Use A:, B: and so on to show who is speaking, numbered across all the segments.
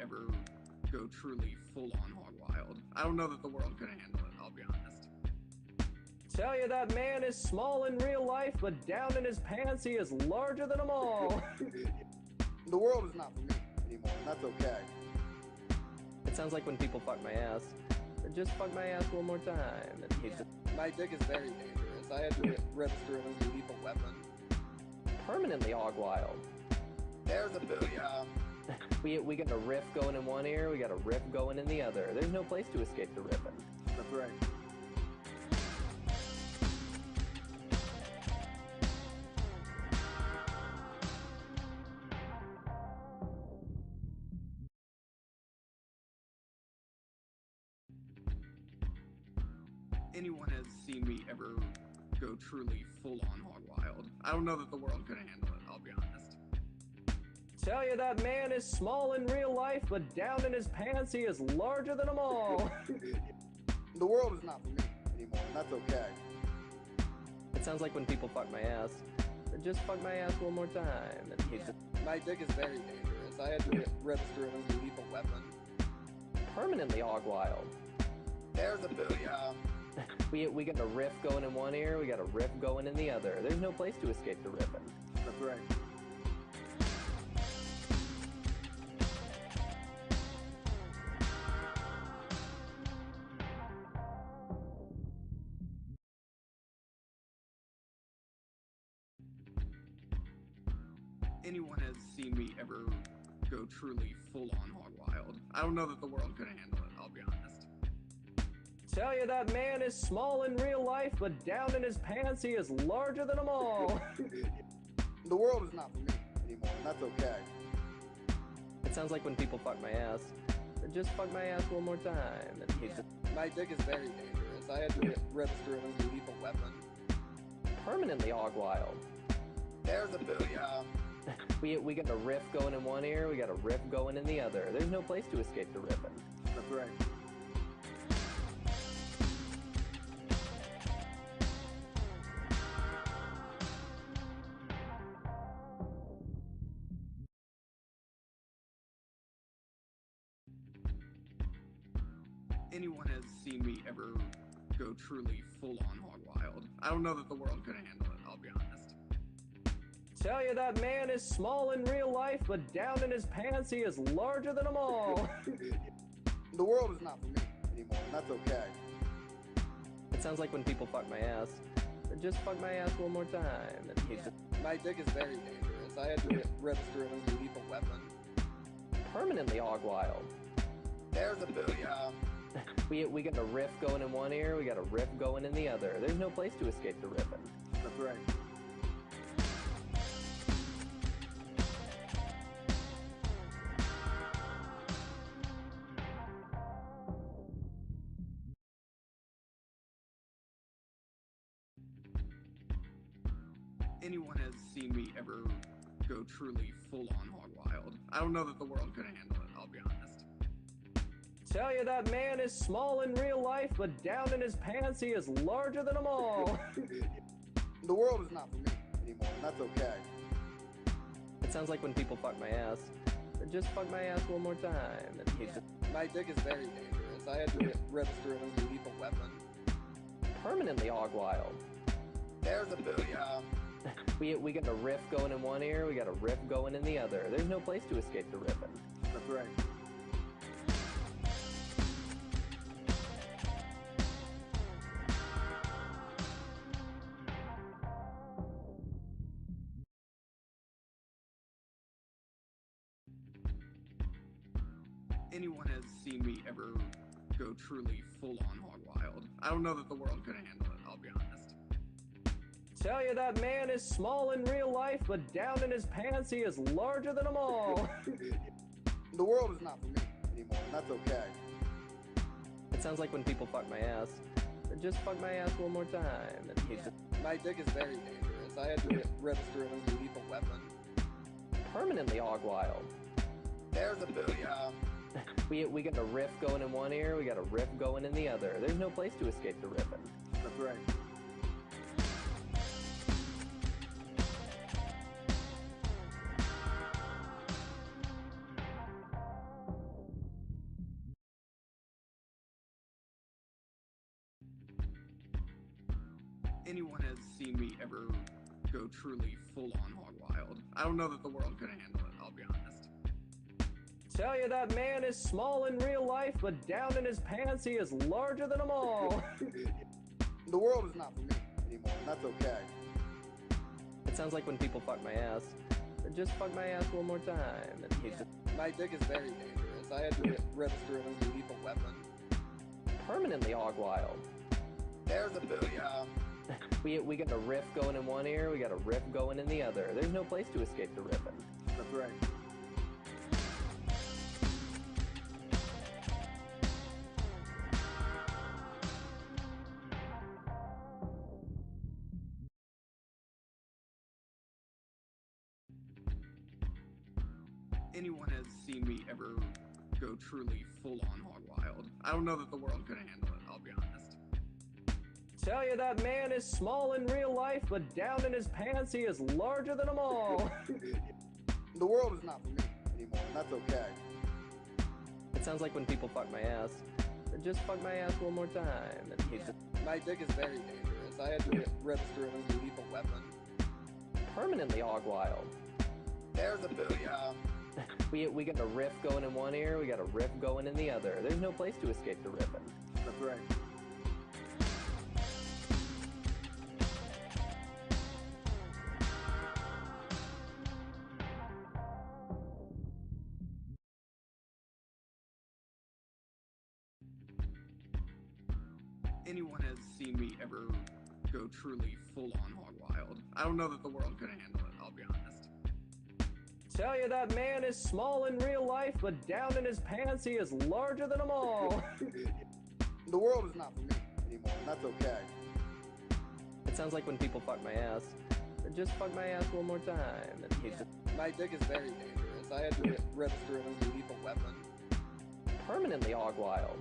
A: ever go truly full-on hog wild. I don't know that the world could handle it, I'll be honest.
B: Tell you that man is small in real life, but down in his pants he is larger than them all.
C: The world is not for me anymore, and that's okay.
B: It sounds like when people fuck my ass. Just fuck my ass one more time.
C: My dick is very dangerous. I had to register it as a lethal weapon.
B: Permanently hog wild.
C: There's a booyah.
B: We got a riff going in one ear, we got a riff going in the other. There's no place to escape the riffing.
C: That's right.
A: Anyone has seen me ever go truly full-on hog wild. I don't know that the world could handle it, I'll be honest.
B: Tell you that man is small in real life, but down in his pants he is larger than them all.
C: The world is not for me anymore, and that's okay.
B: It sounds like when people fuck my ass. Just fuck my ass one more time.
C: My dick is very dangerous. I had to register it as a lethal weapon.
B: Permanently hog wild.
C: There's a booyah.
B: We got a riff going in one ear, we got a riff going in the other. There's no place to escape the riffing.
C: That's right.
A: Anyone has seen me ever go truly full-on hog wild. I don't know that the world could handle it, I'll be honest.
B: Tell you that man is small in real life, but down in his pants he is larger than them all.
C: The world is not for me anymore, and that's okay.
B: It sounds like when people fuck my ass. Just fuck my ass one more time.
C: My dick is very dangerous. I had to register it as a lethal weapon.
B: Permanently hog wild.
C: There's a booyah.
B: We got a riff going in one ear, we got a riff going in the other. There's no place to escape the riffing.
C: That's right.
A: Anyone has seen me ever go truly full-on hog wild. I don't know that the world could handle it, I'll be honest.
B: Tell you that man is small in real life, but down in his pants he is larger than them all.
C: The world is not for me anymore, and that's okay.
B: It sounds like when people fuck my ass. Just fuck my ass one more time.
C: My dick is very dangerous. I had to register it as a lethal weapon.
B: Permanently hog wild.
C: There's a booyah.
B: We got a riff going in one ear, we got a riff going in the other. There's no place to escape the riffing.
C: That's right.
A: Anyone has seen me ever go truly full-on hog wild. I don't know that the world could handle it, I'll be honest.
B: Tell you that man is small in real life, but down in his pants he is larger than them all.
C: The world is not for me anymore, and that's okay.
B: It sounds like when people fuck my ass. Just fuck my ass one more time.
C: My dick is very dangerous. I had to register it as a lethal weapon.
B: Permanently hog wild.
C: There's a booyah.
B: We got a riff going in one ear, we got a riff going in the other. There's no place to escape the riffing.
C: That's right.
A: Anyone has seen me ever go truly full-on hog wild. I don't know that the world could handle it, I'll be honest.
B: Tell you that man is small in real life, but down in his pants he is larger than them all.
C: The world is not for me anymore, and that's okay.
B: It sounds like when people fuck my ass. Just fuck my ass one more time.
C: My dick is very dangerous. I had to register it as a lethal weapon.
B: Permanently hog wild.
C: There's a booyah.
B: We got a riff going in one ear, we got a riff going in the other. There's no place to escape the riffing.
C: That's right.
A: anyone has seen me ever go truly full-on hog wild. I don't know that the world could handle it, I'll be honest.
B: Tell you that man is small in real life, but down in his pants he is larger than them all.
C: The world is not for me anymore, and that's okay.
B: It sounds like when people fuck my ass. Just fuck my ass one more time. And he's just
C: My dick is very dangerous. I had to register it as a lethal weapon.
B: permanently hog wild.
C: There's a booyah.
B: We got a riff going in one ear, we got a riff going in the other. There's no place to escape the riffing.
C: That's right.
A: Anyone has seen me ever go truly full-on hog wild. I don't know that the world could handle it, I'll be honest.
B: Tell you that man is small in real life, but down in his pants he is larger than them all.
C: The world is not for me anymore, and that's okay.
B: It sounds like when people fuck my ass. Just fuck my ass one more time. And he's just
C: My dick is very dangerous. I had to register it as a lethal weapon.
B: permanently hog wild.
C: There's a booyah.
B: We got a riff going in one ear, we got a riff going in the other. There's no place to escape the riffing.
C: That's right.
A: Anyone has seen me ever go truly full-on hog wild. I don't know that the world could handle it, I'll be honest.
B: Tell you that man is small in real life, but down in his pants he is larger than them all.
C: The world is not for me anymore, and that's okay.
B: It sounds like when people fuck my ass. Just fuck my ass one more time. And he's just
C: My dick is very dangerous. I had to register it as a lethal weapon.
B: permanently hog wild.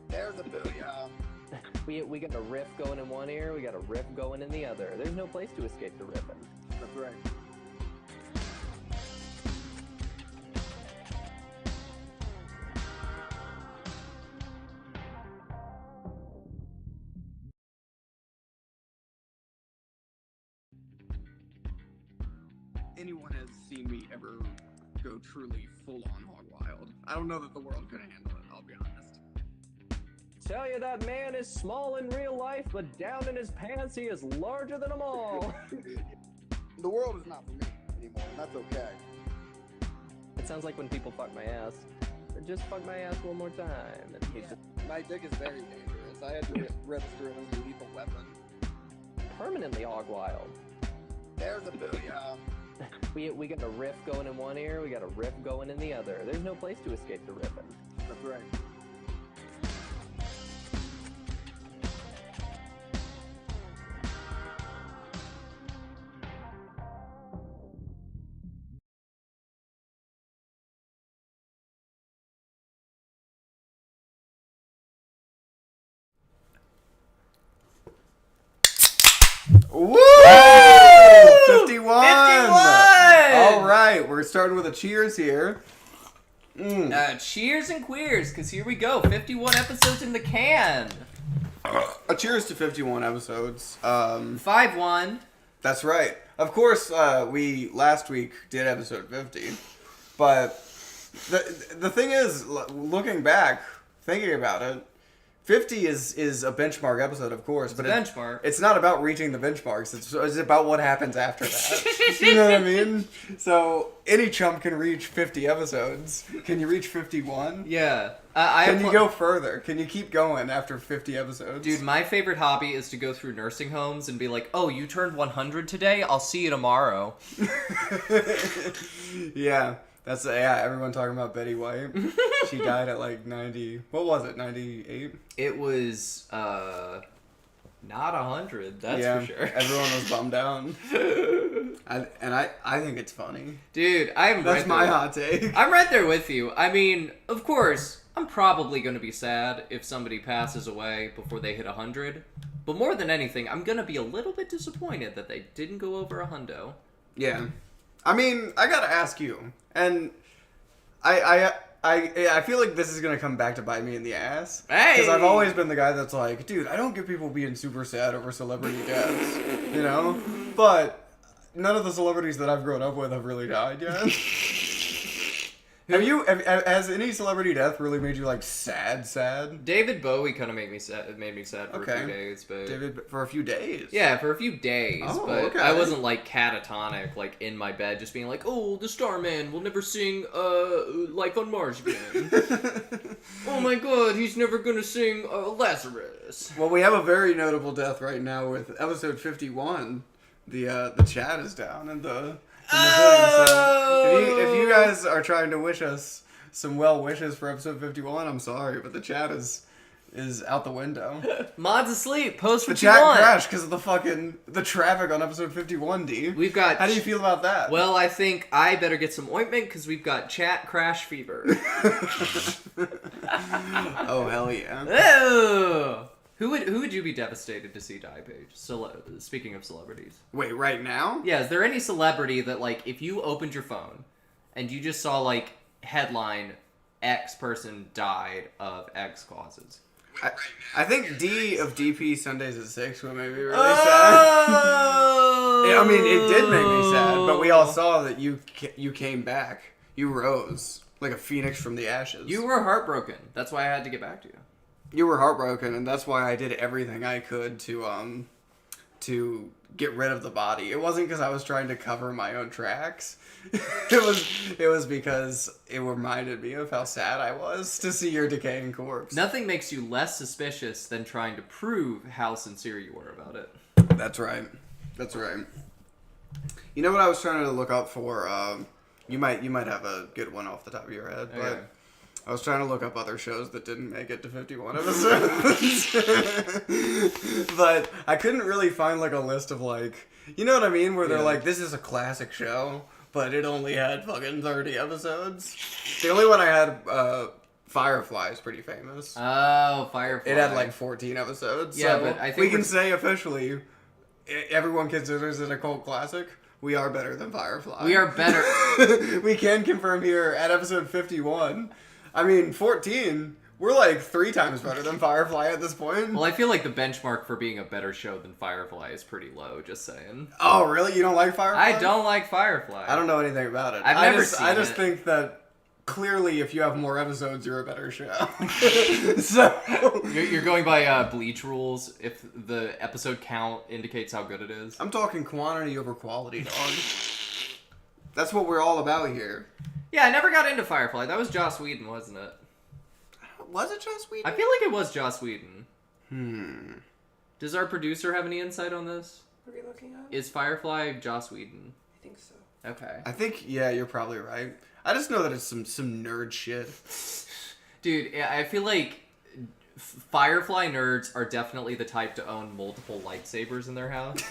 C: There's a booyah.
B: We got a riff going in one ear, we got a riff going in the other. There's no place to escape the riffing.
C: That's right.
A: Anyone has seen me ever go truly full-on hog wild. I don't know that the world could handle it, I'll be honest.
B: Tell you that man is small in real life, but down in his pants he is larger than them all.
C: The world is not for me anymore, and that's okay.
B: It sounds like when people fuck my ass. Just fuck my ass one more time. And he's just
C: My dick is very dangerous. I had to register it as a lethal weapon.
B: permanently hog wild.
C: There's a booyah.
B: We got a riff going in one ear, we got a riff going in the other. There's no place to escape the riffing.
C: That's right.
D: Woo! 51! All right, we're starting with a cheers here.
E: Cheers and queers, because here we go. 51 episodes in the can.
D: A cheers to 51 episodes.
E: 5-1.
D: That's right. Of course, we last week did episode 50, but the thing is, looking back, thinking about it, 50 is a benchmark episode, of course, but
E: benchmark.
D: It's not about reaching the benchmarks. It's about what happens after that. You know what I mean? So any chump can reach 50 episodes. Can you reach 51?
E: Yeah.
D: Can you go further? Can you keep going after 50 episodes?
E: Dude, my favorite hobby is to go through nursing homes and be like, oh, you turned 100 today? I'll see you tomorrow.
D: Yeah. That's, everyone talking about Betty White. She died at like 90, what was it, 98?
E: It was, not 100, that's for sure.
D: Everyone was bummed out. I think it's funny.
E: Dude,
D: That's my hot take.
E: I'm right there with you. I mean, of course, I'm probably going to be sad if somebody passes away before they hit 100. But more than anything, I'm going to be a little bit disappointed that they didn't go over 100.
D: Yeah. I mean, I gotta ask you, and I I feel like this is gonna come back to bite me in the ass.
E: Hey!
D: Because I've always been the guy that's like, dude, I don't get people being super sad over celebrity deaths, you know? But none of the celebrities that I've grown up with have really died yet. Has any celebrity death really made you like sad?
E: David Bowie kind of made me sad for a few days, but
D: For a few days.
E: yeah, for a few days.
D: Oh,
E: but
D: okay.
E: I wasn't like catatonic, like in my bed, just being like, "Oh, the Starman will never sing Life on Mars again." Oh my God, he's never gonna sing Lazarus.
D: Well, we have a very notable death right now with episode 51. The chat is down in the thing. So if you guys are trying to wish us some well wishes for episode 51, I'm sorry, but the chat is out the window.
E: Mod's asleep. Post
D: The
E: what you
D: chat
E: want.
D: crashed because of the traffic on episode 51, D.
E: We've got.
D: How do you feel about that?
E: Well, I think I better get some ointment because we've got chat crash fever.
D: Oh, hell yeah.
E: Oh! Who would you be devastated to see die, Paige? Speaking of celebrities.
D: Wait, right now?
E: Yeah, is there any celebrity that, like, if you opened your phone and you just saw, like, headline, X person died of X causes?
D: I think D of DP Sundays at 6 would make me really
E: Oh!
D: sad. I mean, it did make me sad, but we all saw that you came back. You rose like a phoenix from the ashes.
E: You were heartbroken. That's why I had to get back to you.
D: You were heartbroken, and that's why I did everything I could to get rid of the body. It wasn't because I was trying to cover my own tracks. It was because it reminded me of how sad I was to see your decaying corpse.
E: Nothing makes you less suspicious than trying to prove how sincere you were about it.
D: That's right. That's right. You know what I was trying to look up for? You might have a good one off the top of your head, but
E: Okay.
D: I was trying to look up other shows that didn't make it to 51 episodes. But I couldn't really find like a list of like, you know what I mean? Where they're like, this is a classic show, but it only had fucking 30 episodes. The only one I had, Firefly is pretty famous.
E: Oh, Firefly.
D: It had like 14 episodes.
E: Yeah,
D: so
E: but I think
D: we can
E: we're-
D: say officially, everyone considers it a cult classic. We are better than Firefly.
E: We are better.
D: We can confirm here at episode 51. I mean, 14, we're like 3 times better than Firefly at this point.
E: Well, I feel like the benchmark for being a better show than Firefly is pretty low, just saying.
D: Oh, really? You don't like Firefly?
E: I don't like Firefly.
D: I don't know anything about it.
E: I've never seen
D: I just
E: it.
D: think that clearly if you have more episodes, you're a better show. So...
E: You're going by Bleach rules if the episode count indicates how good it is?
D: I'm talking quantity over quality, dog. That's what we're all about here.
E: Yeah, I never got into Firefly. That was Joss Whedon, wasn't it?
D: Was it Joss Whedon?
E: I feel like it was Joss Whedon.
C: Does
E: Does our producer have any insight on this?
C: What are we looking at?
E: Is Firefly Joss Whedon?
C: I think so.
E: Okay.
D: I think, yeah, you're probably right. I just know that it's some nerd shit.
E: Dude, I feel like Firefly nerds are definitely the type to own multiple lightsabers in their house.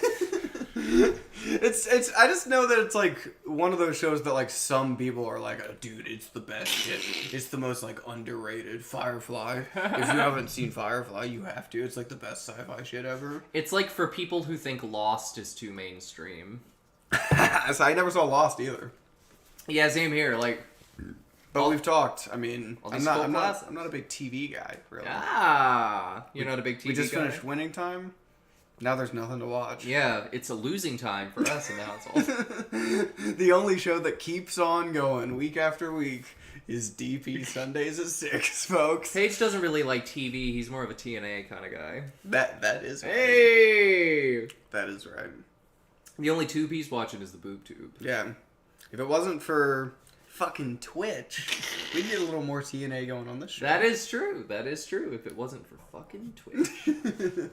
D: I just know that it's like one of those shows that like some people are like, oh, dude, it's the best shit. It's the most like underrated Firefly. If you haven't seen Firefly, you have to. It's like the best sci-fi shit ever.
E: It's like for people who think Lost is too mainstream.
D: So I never saw Lost either.
E: Yeah, same here. Like,
D: But we've talked. I mean,
E: all
D: I'm
E: these
D: not
E: cult classics.
D: a big TV guy, really.
E: you're not a big TV
D: We just
E: guy?
D: finished Winning Time. Now there's nothing to watch.
E: Yeah, it's a losing time for us in the household.
D: The only show that keeps on going week after week is DP Sundays at 6, folks.
E: Paige doesn't really like TV. He's more of a TNA kind of guy.
D: That is right.
E: Hey!
D: That is right.
E: The only tube he's watching is the boob tube.
D: Yeah. If it wasn't for fucking Twitch, we'd get a little more TNA going on this show.
E: That is true. That is true. If it wasn't for fucking Twitch.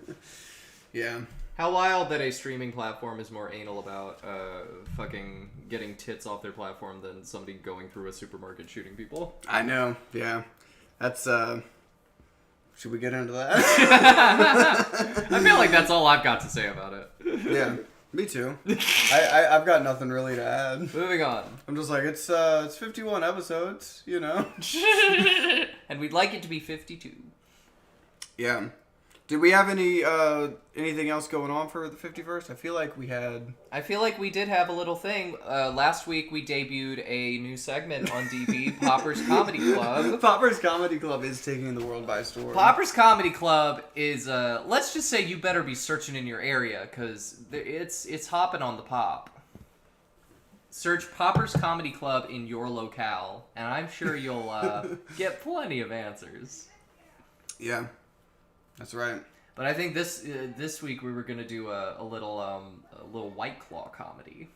D: Yeah.
E: How wild that a streaming platform is more anal about fucking getting tits off their platform than somebody going through a supermarket shooting people.
D: I know. Yeah. That's, should we get into that?
E: I feel like that's all I've got to say about it.
D: Yeah. Me too. I've got nothing really to add.
E: Moving on.
D: I'm just like, it's 51 episodes, you know?
E: And we'd like it to be 52.
D: Yeah. Did we have anything else going on for the 51st? I feel like we had.
E: I feel like we did have a little thing. Last week we debuted a new segment on DB, Popper's Comedy Club.
D: Popper's Comedy Club is taking the world by storm.
E: Popper's Comedy Club is, let's just say you better be searching in your area, because it's hopping on the pop. Search Popper's Comedy Club in your locale, and I'm sure you'll get plenty of answers.
D: Yeah, that's right.
E: But I think this week we were gonna do a little White Claw comedy.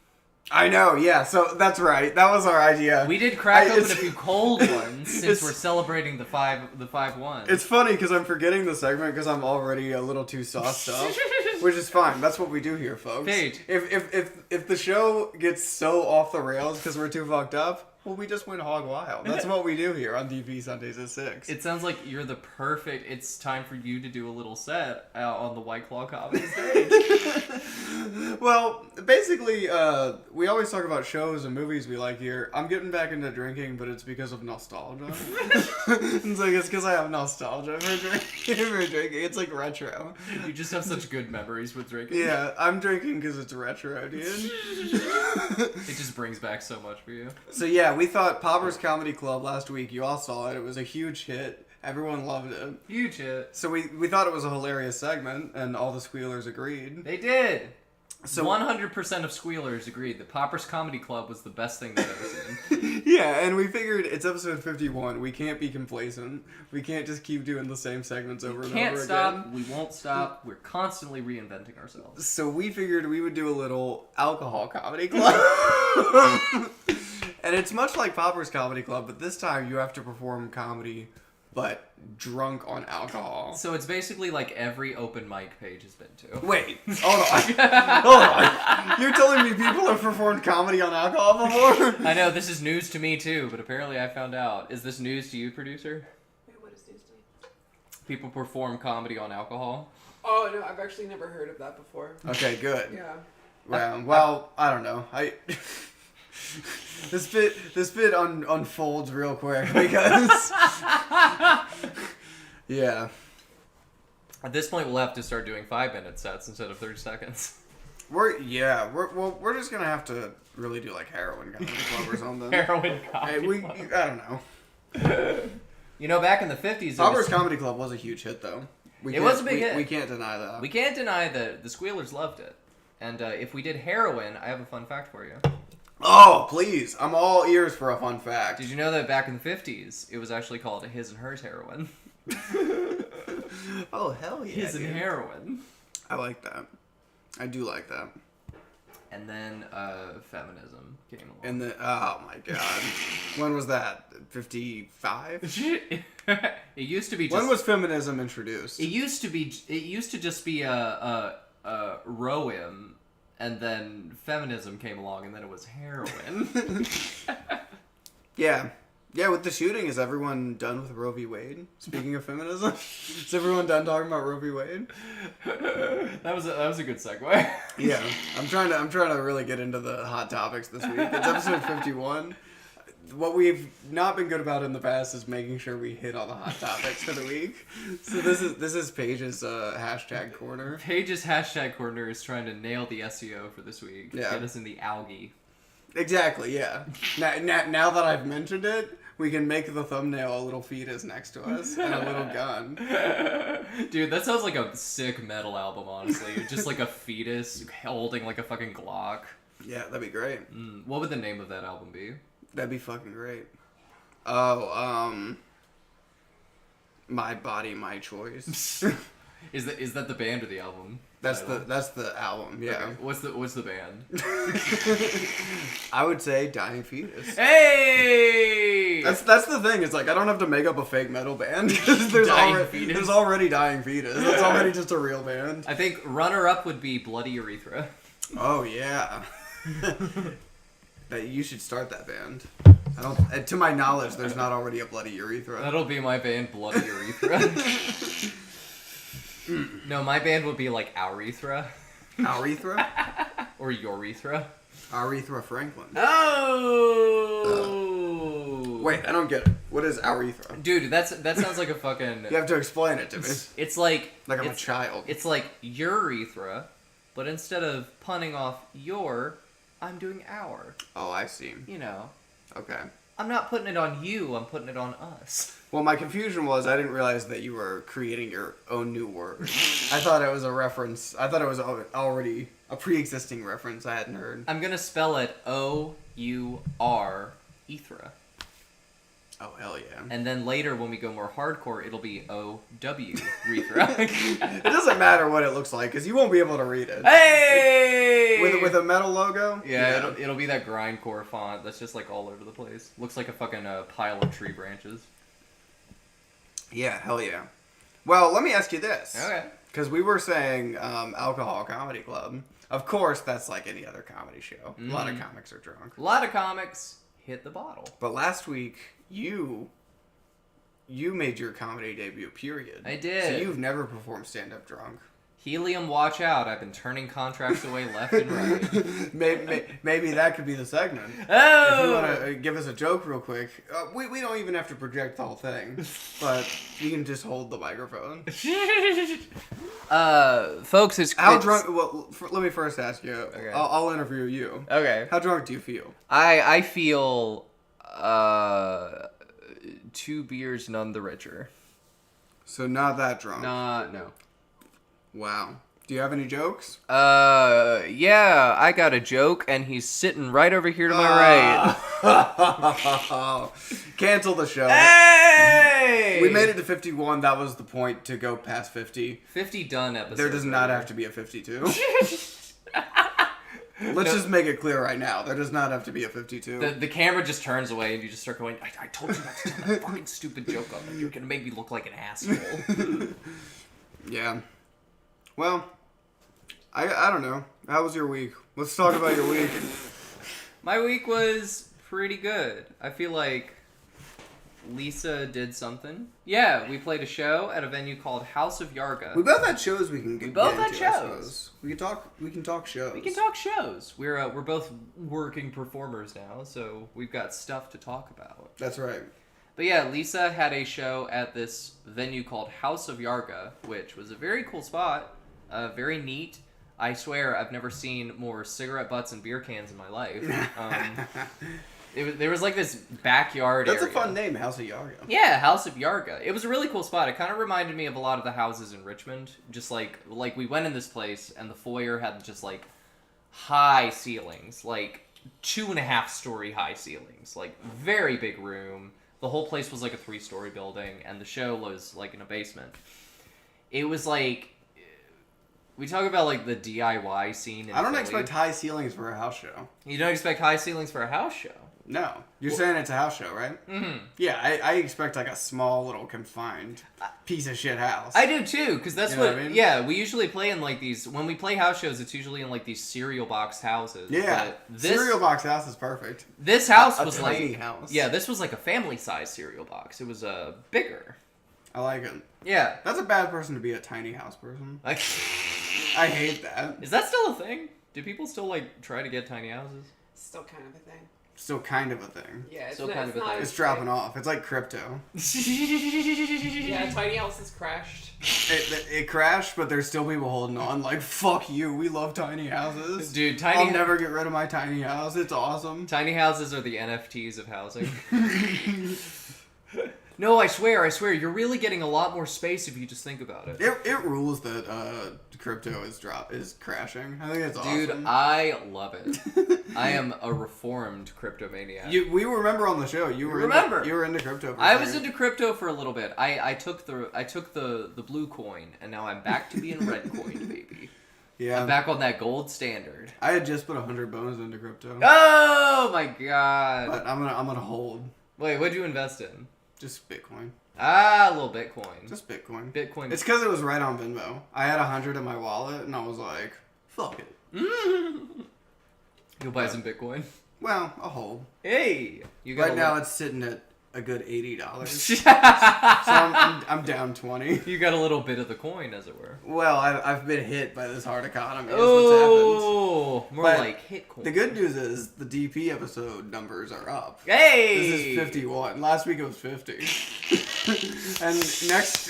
D: I know, yeah. So that's right. That was our idea.
E: We did crack open a few cold ones since we're celebrating the 5-1.
D: It's funny because I'm forgetting the segment because I'm already a little too sauced up, which is fine. That's what we do here, folks.
E: Paige.
D: If the show gets so off the rails because we're too fucked up, well, we just went hog wild. That's what we do here on DP Sundays at 6.
E: It sounds like you're the perfect. It's time for you to do a little set on the White Claw comedy stage.
D: Well, basically, we always talk about shows and movies we like here. I'm getting back into drinking, but it's because of nostalgia. It's because I have nostalgia for drinking. It's like retro.
E: You just have such good memories with drinking.
D: Yeah, I'm drinking because it's retro, dude.
E: It just brings back so much for you.
D: So yeah, we thought Popper's Comedy Club last week. You all saw it. It was a huge hit. Everyone loved it.
E: Huge hit.
D: So we thought it was a hilarious segment, and all the squealers agreed.
E: They did.
D: So
E: 100% of squealers agreed that Popper's Comedy Club was the best thing they've ever seen.
D: Yeah, and we figured it's episode 51. We can't be complacent. We can't just keep doing the same segments over and over again.
E: Can't stop. We won't stop. We're constantly reinventing ourselves.
D: So we figured we would do a little alcohol comedy club. And it's much like Popper's Comedy Club, but this time you have to perform comedy, but drunk on alcohol.
E: So it's basically like every open mic Paige has been to.
D: Wait, hold on. Hold on. You're telling me people have performed comedy on alcohol before?
E: I know, this is news to me too, but apparently I found out. Is this news to you, producer?
C: Wait, what is news to me?
E: People perform comedy on alcohol?
C: Oh, no, I've actually never heard of that before.
D: Okay, good.
C: Yeah.
D: Well, I don't know. This bit unfolds real quick because yeah.
E: At this point, we'll have to start doing 5-minute sets instead of 30 seconds.
D: We're just gonna have to really do like heroin comedy club or something.
E: Heroin comedy club.
D: I don't know.
E: You know, back in the 50s,
D: Popper's Comedy Club was a huge hit, though.
E: It was a big hit.
D: We can't deny that.
E: We can't deny that the squealers loved it. And if we did heroin, I have a fun fact for you.
D: Oh, please. I'm all ears for a fun fact.
E: Did you know that back in the 50s, it was actually called his and hers heroin?
D: Oh, hell yeah.
E: His and heroin.
D: I like that. I do like that.
E: And then feminism came along.
D: And oh my god. When was that? 55?
E: It used to be just...
D: When was feminism introduced?
E: It used to just be a Roem, and then feminism came along, and then it was heroin.
D: Yeah. Yeah, with the shooting, is everyone done with Roe v. Wade? Speaking of feminism, is everyone done talking about Roe v. Wade?
E: That was a good segue.
D: Yeah, I'm trying to really get into the hot topics this week. It's episode 51. What we've not been good about in the past is making sure we hit all the hot topics for the week. So this is Paige's hashtag corner.
E: Paige's hashtag corner is trying to nail the SEO for this week.
D: Yeah.
E: Get us in the algae.
D: Exactly, yeah. Now that I've mentioned it, we can make the thumbnail a little fetus next to us and a little gun.
E: Dude, that sounds like a sick metal album, honestly. Just like a fetus holding like a fucking Glock.
D: Yeah, that'd be great.
E: What would the name of that album be?
D: That'd be fucking great. Oh, My Body, My Choice.
E: Is that the band or the album?
D: That's the album, yeah.
E: Okay. What's the band?
D: I would say Dying Fetus.
E: Hey!
D: That's the thing. It's like I don't have to make up a fake metal band. There's already Dying Fetus. That's already just a real band.
E: I think runner-up would be Bloody Aurethra.
D: Oh yeah. You should start that band. To my knowledge, there's not already a Bloody Urethra.
E: That'll be my band, Bloody Urethra. No, my band would be like Aurethra.
D: Aurethra?
E: Or Urethra.
D: Aretha Franklin.
E: Oh!
D: Wait, I don't get it. What is Aurethra?
E: Dude, that sounds like a fucking.
D: You have to explain it to me.
E: It's like
D: Like I'm a child.
E: It's like urethra, but instead of punning off your, I'm doing our.
D: Oh, I see.
E: You know.
D: Okay.
E: I'm not putting it on you. I'm putting it on us.
D: Well, my confusion was I didn't realize that you were creating your own new word. I thought it was a reference. I thought it was already a pre-existing reference I hadn't heard.
E: I'm gonna spell it O-U-R, Ethra.
D: Oh, hell yeah.
E: And then later, when we go more hardcore, it'll be O-W, Rethra.
D: It doesn't matter what it looks like, because you won't be able to read it.
E: Hey!
D: With a metal logo?
E: Yeah, it'll be that grindcore font that's just like all over the place. Looks like a fucking pile of tree branches.
D: Yeah, hell yeah. Well, let me ask you this.
E: Okay.
D: Because we were saying Alcohol Comedy Club. Of course, that's like any other comedy show. A lot of comics are drunk.
E: A lot of comics hit the bottle.
D: But last week, you made your comedy debut, period.
E: I did.
D: So you've never performed stand-up drunk.
E: Helium, watch out. I've been turning contracts away left and right.
D: Maybe that could be the segment.
E: Oh!
D: If you want to give us a joke real quick. We don't even have to project the whole thing. But you can just hold the microphone.
E: Folks, it's...
D: How drunk... Well, let me first ask you.
E: Okay.
D: I'll interview you.
E: Okay.
D: How drunk do you feel?
E: I feel... 2 beers, none the richer.
D: So not that drunk.
E: No.
D: Wow. Do you have any jokes?
E: Yeah, I got a joke, and he's sitting right over here to my right.
D: Cancel the show.
E: Hey!
D: We made it to 51. That was the point, to go past 50.
E: 50 done episodes.
D: There does not have to be a 52. Let's just make it clear right now. There does not have to be a 52.
E: The camera just turns away, and you just start going, I told you not to tell that fucking stupid joke on me. You're gonna make me look like an asshole.
D: Yeah. Well, I don't know. How was your week? Let's talk about your week.
E: My week was pretty good. I feel like Lisa did something. Yeah, we played a show at a venue called House of Yarga.
D: We both had shows we can get
E: both
D: into,
E: had
D: I
E: shows.
D: suppose. We can talk shows.
E: We can talk shows. We're both working performers now, so we've got stuff to talk about.
D: That's right.
E: But yeah, Lisa had a show at this venue called House of Yarga, which was a very cool spot. Very neat. I swear I've never seen more cigarette butts and beer cans in my life. There was like this backyard
D: That's
E: area.
D: a fun name, House of Yarga.
E: Yeah, House of Yarga. It was a really cool spot. It kind of reminded me of a lot of the houses in Richmond. Just like we went in this place and the foyer had just like high ceilings, like 2.5-story high ceilings, like very big room. The whole place was like a 3-story building, and the show was like in a basement. It was like, we talk about like the DIY scene in
D: I don't
E: Philly.
D: expect high ceilings for a house show.
E: You don't expect high ceilings for a house show?
D: No. You're saying it's a house show, right?
E: Mm-hmm.
D: Yeah, I expect like a small little confined piece of shit house.
E: I do too, because that's
D: You know
E: what
D: what I mean?
E: yeah, we usually play in like these, when we play house shows, it's usually in like these cereal box houses.
D: Yeah,
E: But
D: cereal box house is perfect.
E: This house
D: A
E: was
D: tiny
E: like,
D: house.
E: yeah, this was like a family size cereal box. It was bigger.
D: I like it.
E: Yeah.
D: That's a bad person to be, a tiny house person.
E: Like,
D: I hate that.
E: is that still a thing? Do people still like try to get tiny houses?
C: Still kind of a thing.
D: Still kind of a thing.
C: Yeah, it's
E: Still
C: not,
E: kind
C: it's
E: of a
C: not
E: thing.
D: It's dropping off. It's like crypto.
C: Yeah, tiny houses crashed.
D: It crashed, but there's still people holding on. Like, fuck you. We love tiny houses.
E: Dude,
D: I'll never get rid of my tiny house. It's awesome.
E: tiny houses are the NFTs of housing. No, I swear, you're really getting a lot more space if you just think about it.
D: It rules that crypto is crashing. I think it's
E: Dude,
D: awesome.
E: I love it. I am a reformed cryptomaniac.
D: We remember on the show. You were into crypto. For a
E: I was
D: second.
E: into crypto for a little bit. I took the blue coin, and now I'm back to being red coin, baby.
D: Yeah.
E: I'm back on that gold standard.
D: I had just put 100 bones into crypto.
E: Oh my god!
D: But I'm gonna hold.
E: Wait, what'd you invest in?
D: Just Bitcoin.
E: Ah, a little Bitcoin.
D: Just Bitcoin.
E: Bitcoin.
D: It's because it was right on Venmo. I had 100 in my wallet, and I was like, fuck it.
E: You'll buy some Bitcoin.
D: Well, I'll hold.
E: Hey, you got
D: Right now, it's sitting at a good $80. So I'm down 20.
E: You got a little bit of the coin, as it were.
D: Well, I've been hit by this hard economy. That's
E: Oh,
D: what's happened.
E: more
D: But
E: like hit coin.
D: The good news is the DP episode numbers are up.
E: Hey!
D: This is 51. Last week it was 50. And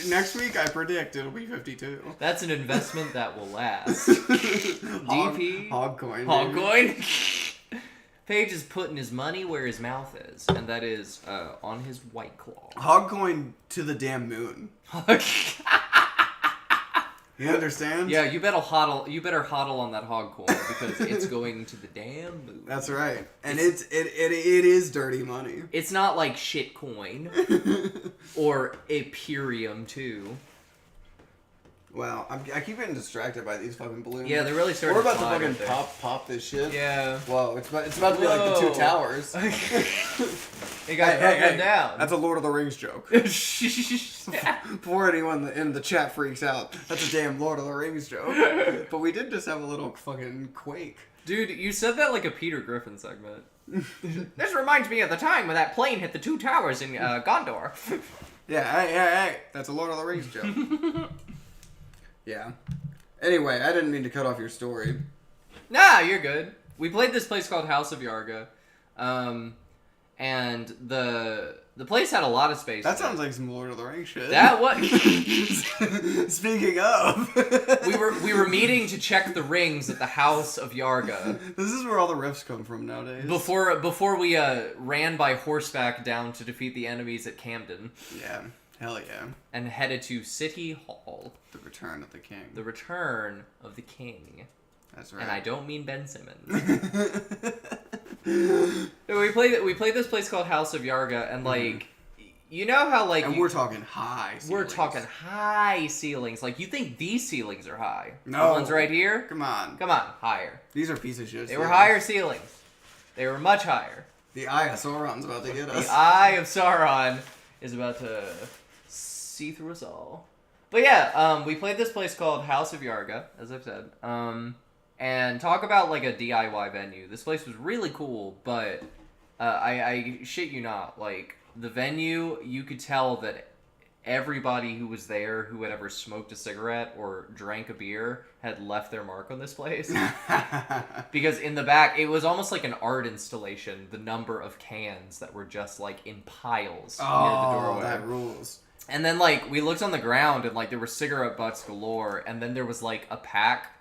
D: next week I predict it'll be 52.
E: That's an investment that will last. DP.
D: Hog coin.
E: Hog
D: baby.
E: coin. Paige is putting his money where his mouth is, and that is on his White Claw.
D: Hog coin to the damn moon. You understand?
E: Yeah, you better hodl on that hog coin because it's going to the damn moon.
D: That's right. And it is dirty money.
E: It's not like shit coin or Imperium too.
D: Wow, I keep getting distracted by these fucking balloons.
E: Yeah, they're really starting
D: We're
E: to
D: about
E: fly
D: to
E: right
D: fucking
E: there.
D: pop this shit.
E: Yeah.
D: Whoa, it's about to be like the two towers.
E: Hey guys, hey, down.
D: That's a Lord of the Rings joke. Before anyone in the chat freaks out, that's a damn Lord of the Rings joke. But we did just have a little fucking quake.
E: Dude, you said that like a Peter Griffin segment. This reminds me of the time when that plane hit the two towers in Gondor.
D: Yeah, hey, that's a Lord of the Rings joke. Yeah. Anyway, I didn't mean to cut off your story.
E: Nah, you're good. We played this place called House of Yarga. And the place had a lot of space.
D: That sounds like some Lord of the Rings shit.
E: That what?
D: Speaking of,
E: we were meeting to check the rings at the House of Yarga.
D: This is where all the riffs come from nowadays.
E: Before we ran by horseback down to defeat the enemies at Camden.
D: Yeah, hell yeah.
E: And headed to City Hall.
D: The Return of the King.
E: The Return of the King.
D: That's right.
E: And I don't mean Ben Simmons. We played this place called House of Yarga, and like, you know how like
D: and we're talking high ceilings.
E: We're talking high ceilings. Like, you think these ceilings are high?
D: No.
E: The ones right here.
D: Come on,
E: higher.
D: These are piece of shit.
E: They were higher ceilings. They were much higher.
D: The Eye of Sauron's about to get us.
E: The Eye of Sauron is about to see through us all. But yeah, we played this place called House of Yarga, as I've said. And talk about like a DIY venue. This place was really cool, but I shit you not, like the venue, you could tell that everybody who was there who had ever smoked a cigarette or drank a beer had left their mark on this place. Because in the back, it was almost like an art installation, the number of cans that were just like in piles near the doorway.
D: That rules.
E: And then like we looked on the ground and like there were cigarette butts galore, and then there was like a pack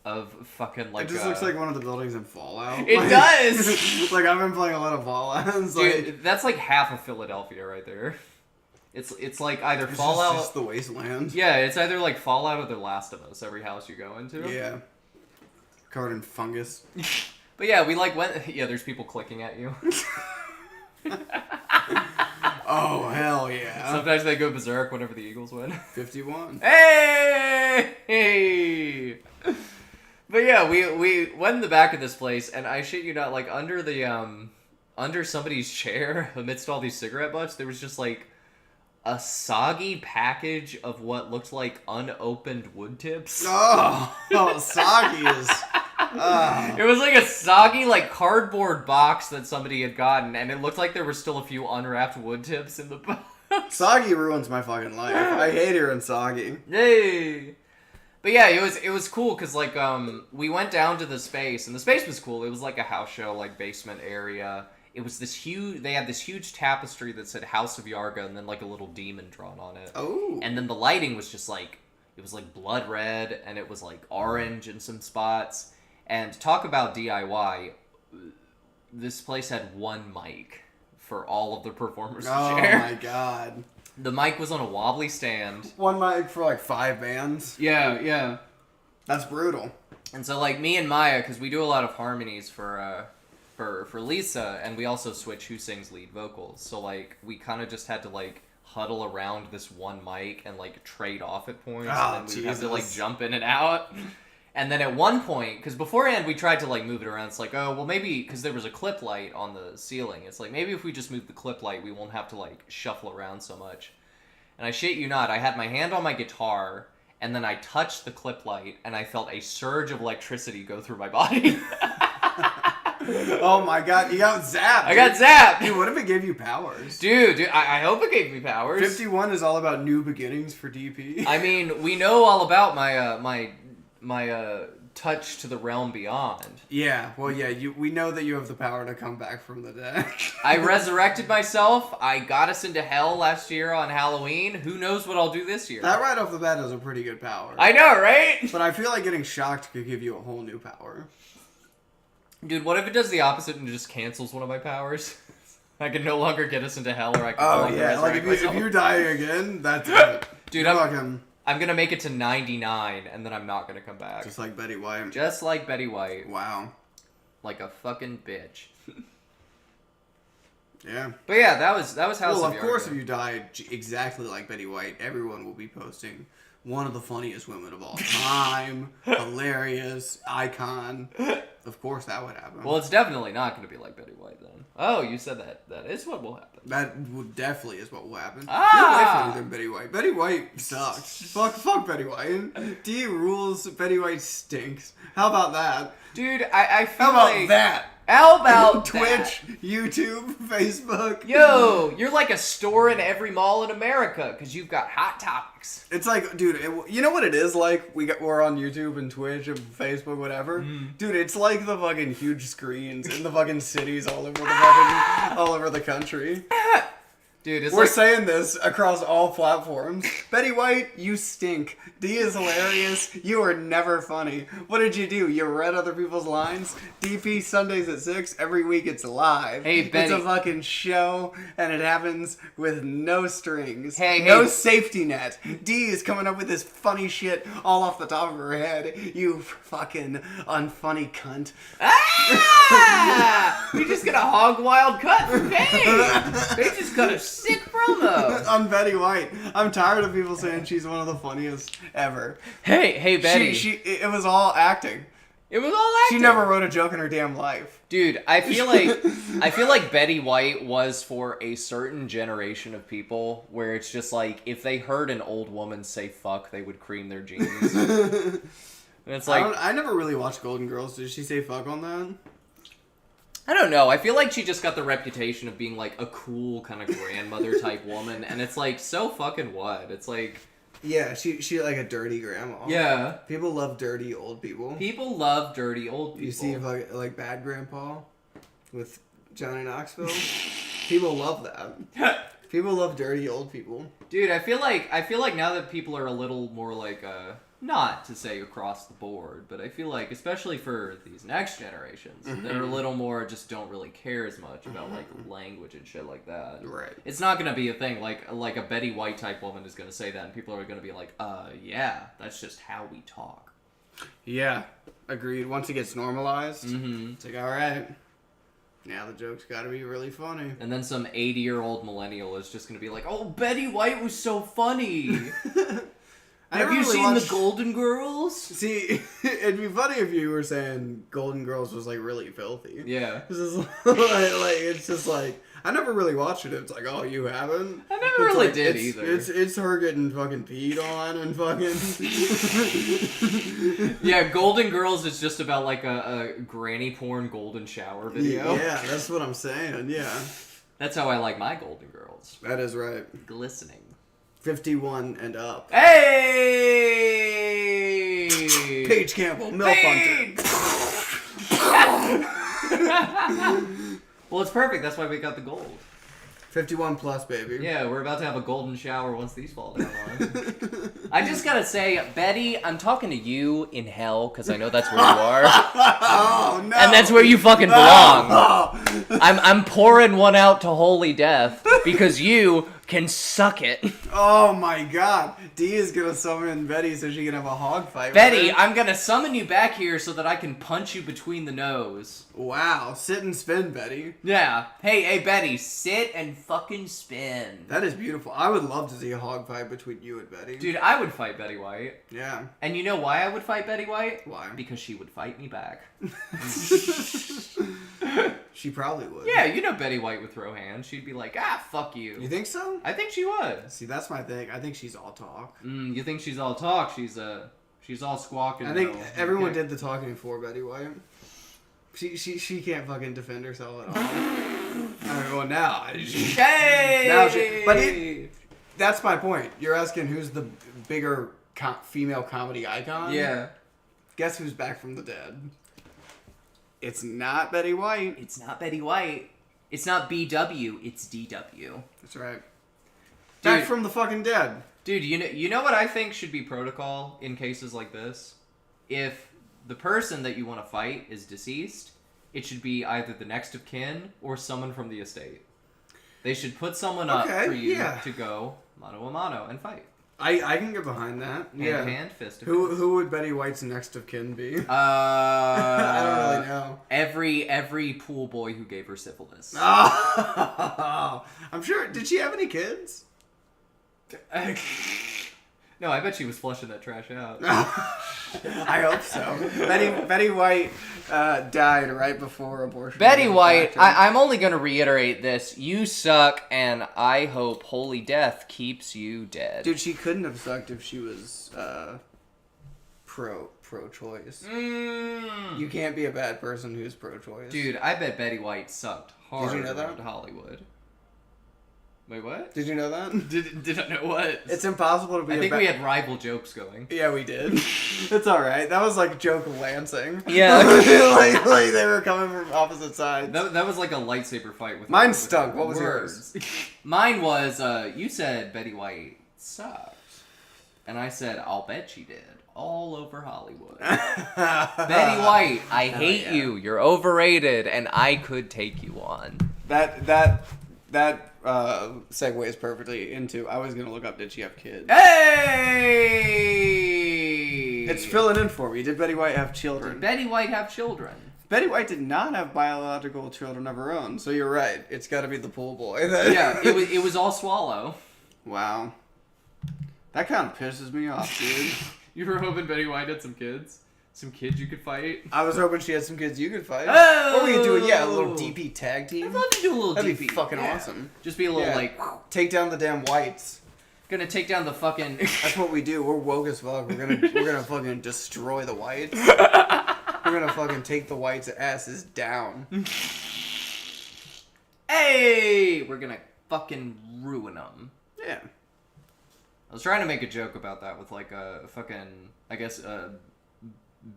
E: of fucking like.
D: It just looks like one of the buildings in Fallout.
E: It does.
D: Like I've been playing a lot of Fallout.
E: Dude, that's like half of Philadelphia right there. It's like either Fallout.
D: It's just the wasteland.
E: Yeah, it's either like Fallout or The Last of Us. Every house you go into.
D: Yeah. Covered in fungus.
E: But yeah, we like went. Yeah, there's people clicking at you.
D: Oh hell yeah!
E: Sometimes they go berserk whenever the Eagles win.
D: 51.
E: Hey! But yeah, we went in the back of this place, and I shit you not, like under the under somebody's chair, amidst all these cigarette butts, there was just like a soggy package of what looked like unopened wood tips.
D: Oh, soggy is.
E: It was like a soggy, like cardboard box that somebody had gotten, and it looked like there were still a few unwrapped wood tips in the box.
D: Soggy ruins my fucking life. I hate hearing soggy.
E: Yay! But yeah, it was cool because like we went down to the space, and the space was cool. It was like a house show, like basement area. It was this huge. They had this huge tapestry that said House of Yarga, and then like a little demon drawn on it.
D: Oh.
E: And then the lighting was just like it was like blood red, and it was like orange in some spots. And talk about DIY. This place had one mic for all of the performers to share.
D: Oh my god.
E: The mic was on a wobbly stand.
D: One mic for like 5 bands.
E: Yeah.
D: That's brutal.
E: And so like me and Maya, because we do a lot of harmonies for Lisa, and we also switch who sings lead vocals. So like we kind of just had to like huddle around this one mic and like trade off at points, and then we'd have to like jump in and out. And then at one point, because beforehand we tried to like move it around, it's like, oh, well maybe, because there was a clip light on the ceiling, it's like, maybe if we just move the clip light, we won't have to like shuffle around so much. And I shit you not, I had my hand on my guitar, and then I touched the clip light, and I felt a surge of electricity go through my body.
D: Oh my god, you got zapped.
E: I got zapped.
D: Dude, what if it gave you powers?
E: Dude, I hope it gave me powers.
D: 51 is all about new beginnings for DP.
E: I mean, we know all about my touch to the realm beyond.
D: Yeah, well, yeah, we know that you have the power to come back from the dead.
E: I resurrected myself. I got us into hell last year on Halloween. Who knows what I'll do this year?
D: That right off the bat is a pretty good power.
E: I know, right?
D: But I feel like getting shocked could give you a whole new power.
E: Dude, what if it does the opposite and just cancels one of my powers? I can no longer get us into hell, or I can no
D: Oh,
E: longer
D: yeah, like
E: resurrect
D: if you die again, that's it.
E: Dude, I'm gonna make it to 99, and then I'm not gonna come back.
D: Just like Betty White.
E: Just like Betty White.
D: Wow.
E: Like a fucking bitch.
D: Yeah.
E: But yeah, that was House
D: Well,
E: of
D: of course,
E: Yarga.
D: if you died exactly like Betty White, everyone will be posting one of the funniest women of all time, hilarious, icon. Of course, that would happen.
E: Well, it's definitely not going to be like Betty White then. Oh, you said that. That is what will happen.
D: That definitely is what will happen.
E: Ah!
D: You're way funnier than Betty White. Betty White sucks. Fuck Betty White. Dee rules. Betty White stinks. How about that?
E: Dude, I feel
D: How about
E: like...
D: that?
E: How about
D: Twitch,
E: that?
D: YouTube, Facebook.
E: Yo, you're like a store in every mall in America because you've got hot topics.
D: It's like, dude, you know what it is like? We're on YouTube and Twitch and Facebook, whatever. Dude, it's like the fucking huge screens in the fucking cities all over the country.
E: Dude, it's
D: We're
E: like...
D: saying this across all platforms. Betty White, you stink. Dee is hilarious. You are never funny. What did you do? You read other people's lines? DP Sundays at 6. Every week it's live.
E: Hey, Betty.
D: It's a fucking show, and it happens with no strings.
E: Hey,
D: no
E: hey.
D: safety net. Dee is coming up with this funny shit all off the top of her head. You fucking unfunny cunt.
E: Ah! We just got a hog wild cut from Paige. They just got a sick promo.
D: On Betty White. I'm tired of people saying she's one of the funniest ever.
E: Hey, Betty.
D: It was all acting.
E: It was all acting.
D: She never wrote a joke in her damn life.
E: Dude, I feel like Betty White was for a certain generation of people where it's just like if they heard an old woman say fuck, they would cream their jeans. And it's like
D: I never really watched Golden Girls. Did she say fuck on that?
E: I don't know. I feel like she just got the reputation of being like a cool kind of grandmother type woman, and it's like so fucking what? It's like
D: Yeah, she like a dirty grandma.
E: yeah.
D: People love dirty old people.
E: People love dirty old people.
D: You see like Bad Grandpa with Johnny Knoxville? People love that. People love dirty old people.
E: Dude, I feel like now that people are a little more like not to say across the board, but I feel like especially for these next generations, they're a little more just don't really care as much about like language and shit like that.
D: Right.
E: It's not gonna be a thing like a Betty White type woman is gonna say that, and people are gonna be like, yeah, that's just how we talk.
D: Yeah, agreed. Once it gets normalized,
E: Mm-hmm.
D: it's like, all right, now the joke's got to be really funny.
E: And then some 80-year-old millennial is just gonna be like, oh, Betty White was so funny. Have you seen the Golden Girls?
D: See, it'd be funny if you were saying Golden Girls was like really filthy.
E: Yeah.
D: This is like it's just like I never really watched it. It's like, oh, you haven't?
E: I never really
D: like,
E: did
D: it's,
E: either.
D: It's her getting fucking peed on and fucking.
E: Yeah, Golden Girls is just about like a granny porn golden shower video.
D: Yeah, that's what I'm saying. Yeah,
E: That's how I like my Golden Girls.
D: that is right.
E: Glistening.
D: 51 and up.
E: Hey!
D: Paige Campbell, MILF Hunter.
E: Well, it's perfect. That's why we got the gold.
D: 51 plus, baby.
E: Yeah, we're about to have a golden shower once these fall down on us. I just gotta say, Betty, I'm talking to you in hell, because I know that's where you are.
D: Oh, no.
E: And that's where you fucking belong.
D: Oh.
E: I'm pouring one out to holy death, because you can suck it.
D: Oh my god. Dee is gonna summon Betty so she can have a hog fight
E: Betty,
D: with her.
E: I'm gonna summon you back here so that I can punch you between the nose.
D: Wow. Sit and spin, Betty.
E: Yeah. Hey, Betty, sit and fucking spin.
D: That is beautiful. I would love to see a hog fight between you and Betty.
E: Dude, I would fight Betty White.
D: Yeah.
E: And you know why I would fight Betty White?
D: Why?
E: Because she would fight me back.
D: She probably would.
E: Yeah, you know Betty White would throw hands. She'd be like, fuck you.
D: You think so?
E: I think she would.
D: See, that's my thing. I think she's all talk.
E: You think she's all talk? She's all squawk and
D: I think
E: no.
D: everyone
E: Okay.
D: did the talking for Betty White. She can't fucking defend herself at all. I mean, well, now.
E: Hey!
D: But that's my point. You're asking who's the bigger female comedy icon?
E: Yeah.
D: Guess who's back from the dead? It's not Betty White.
E: It's not Betty White. It's not BW. It's DW.
D: That's right. Back from the fucking dead.
E: Dude, you know what I think should be protocol in cases like this? If the person that you want to fight is deceased, it should be either the next of kin or someone from the estate. They should put someone up for you to go mano a mano and fight.
D: I can get behind that.
E: Hand to hand, fist to fist.
D: Who would Betty White's next of kin be?
E: I
D: don't really know.
E: Every pool boy who gave her syphilis.
D: Oh, I'm sure. Did she have any kids?
E: No, I bet she was flushing that trash out.
D: I hope so. Betty White died right before abortion.
E: Betty White, I'm only going to reiterate this. You suck, and I hope holy death keeps you dead.
D: Dude, she couldn't have sucked if she was pro-choice. You can't be a bad person who's pro-choice.
E: Dude, I bet Betty White sucked hard.
D: Did you know that?
E: Around Hollywood. Wait, what?
D: Did you know that?
E: Did I know what?
D: It's impossible to be.
E: I think we had rival jokes going.
D: Yeah, we did. It's all right. That was like joke Lansing.
E: Yeah,
D: like they were coming from opposite sides.
E: That was like a lightsaber fight with.
D: Mine stunk. What was yours?
E: Mine was you said Betty White sucked, and I said I'll bet she did. All over Hollywood. Betty White, I hate you. You're overrated, and I could take you on.
D: That segues perfectly into. I was gonna look up. Did she have kids?
E: Hey!
D: It's filling in for me. Did Betty White have children?
E: Did Betty White have children?
D: Betty White did not have biological children of her own. So you're right. It's got to be the pool boy.
E: Yeah, it was all Swallow.
D: Wow. That kind of pisses me off, dude.
E: You were hoping Betty White had some kids? Some kids you could fight?
D: I was hoping she had some kids you could fight.
E: Oh!
D: What were you doing? Yeah, a little DP tag team.
E: I'd love to do a little
D: That'd
E: DP.
D: be fucking awesome.
E: Just be a little like...
D: Take down the damn whites.
E: Gonna take down the fucking...
D: That's what we do. We're woke as fuck. We're gonna fucking destroy the whites. We're gonna fucking take the whites' asses down.
E: Hey! We're gonna fucking ruin them.
D: Yeah.
E: I was trying to make a joke about that with like a fucking... I guess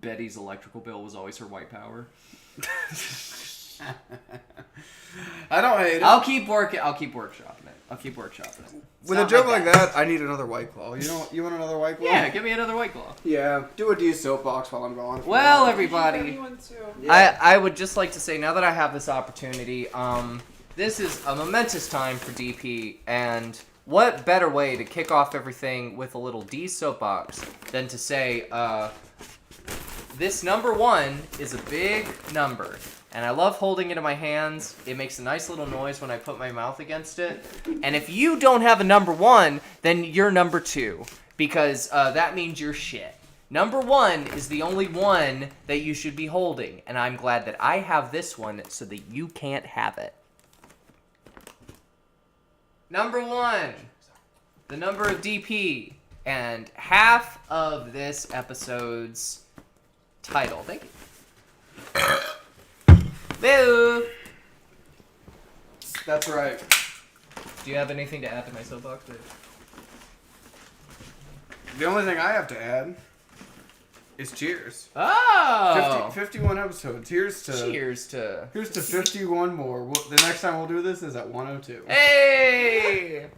E: Betty's electrical bill was always her white power.
D: I don't hate it.
E: I'll keep workshopping it.
D: With a joke like that, I need another White Claw. You want another White Claw?
E: Yeah, give me another White Claw.
D: Yeah, do a Dee soapbox while I'm gone.
E: Well, everybody,
D: Yeah.
E: I would just like to say, now that I have this opportunity, this is a momentous time for DP, and what better way to kick off everything with a little Dee soapbox than to say, this number 1 is a big number. And I love holding it in my hands. It makes a nice little noise when I put my mouth against it. And if you don't have a number 1, then you're number 2. Because that means you're shit. Number 1 is the only one that you should be holding. And I'm glad that I have this one so that you can't have it. Number 1. The number of DP. And half of this episode's title. Thank you. Boo!
D: That's right.
E: Do you have anything to add to my soapbox, Dave?
D: The only thing I have to add is cheers.
E: Oh!
D: 51 episodes. Here's to 51 more. The next time we'll do this is at 102.
E: Hey!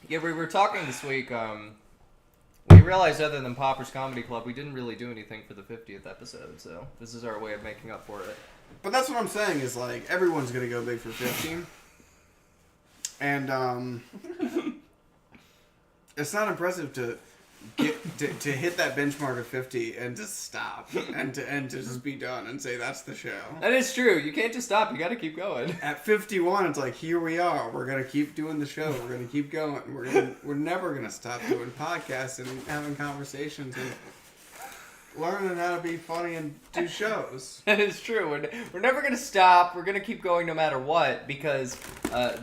E: Yeah, we were talking this week, we realized other than Popper's Comedy Club, we didn't really do anything for the 50th episode, so this is our way of making up for it.
D: But that's what I'm saying is, like, everyone's going to go big for 50. And, it's not impressive to to hit that benchmark of 50 and to stop and to just be done and say that's the show.
E: That is true. You can't just stop. You got to keep going.
D: At 51, it's like, here we are. We're gonna keep doing the show. We're gonna keep going. We're never gonna stop doing podcasts and having conversations and learning how to be funny and do shows.
E: That is true. We're never going to stop. We're going to keep going no matter what, because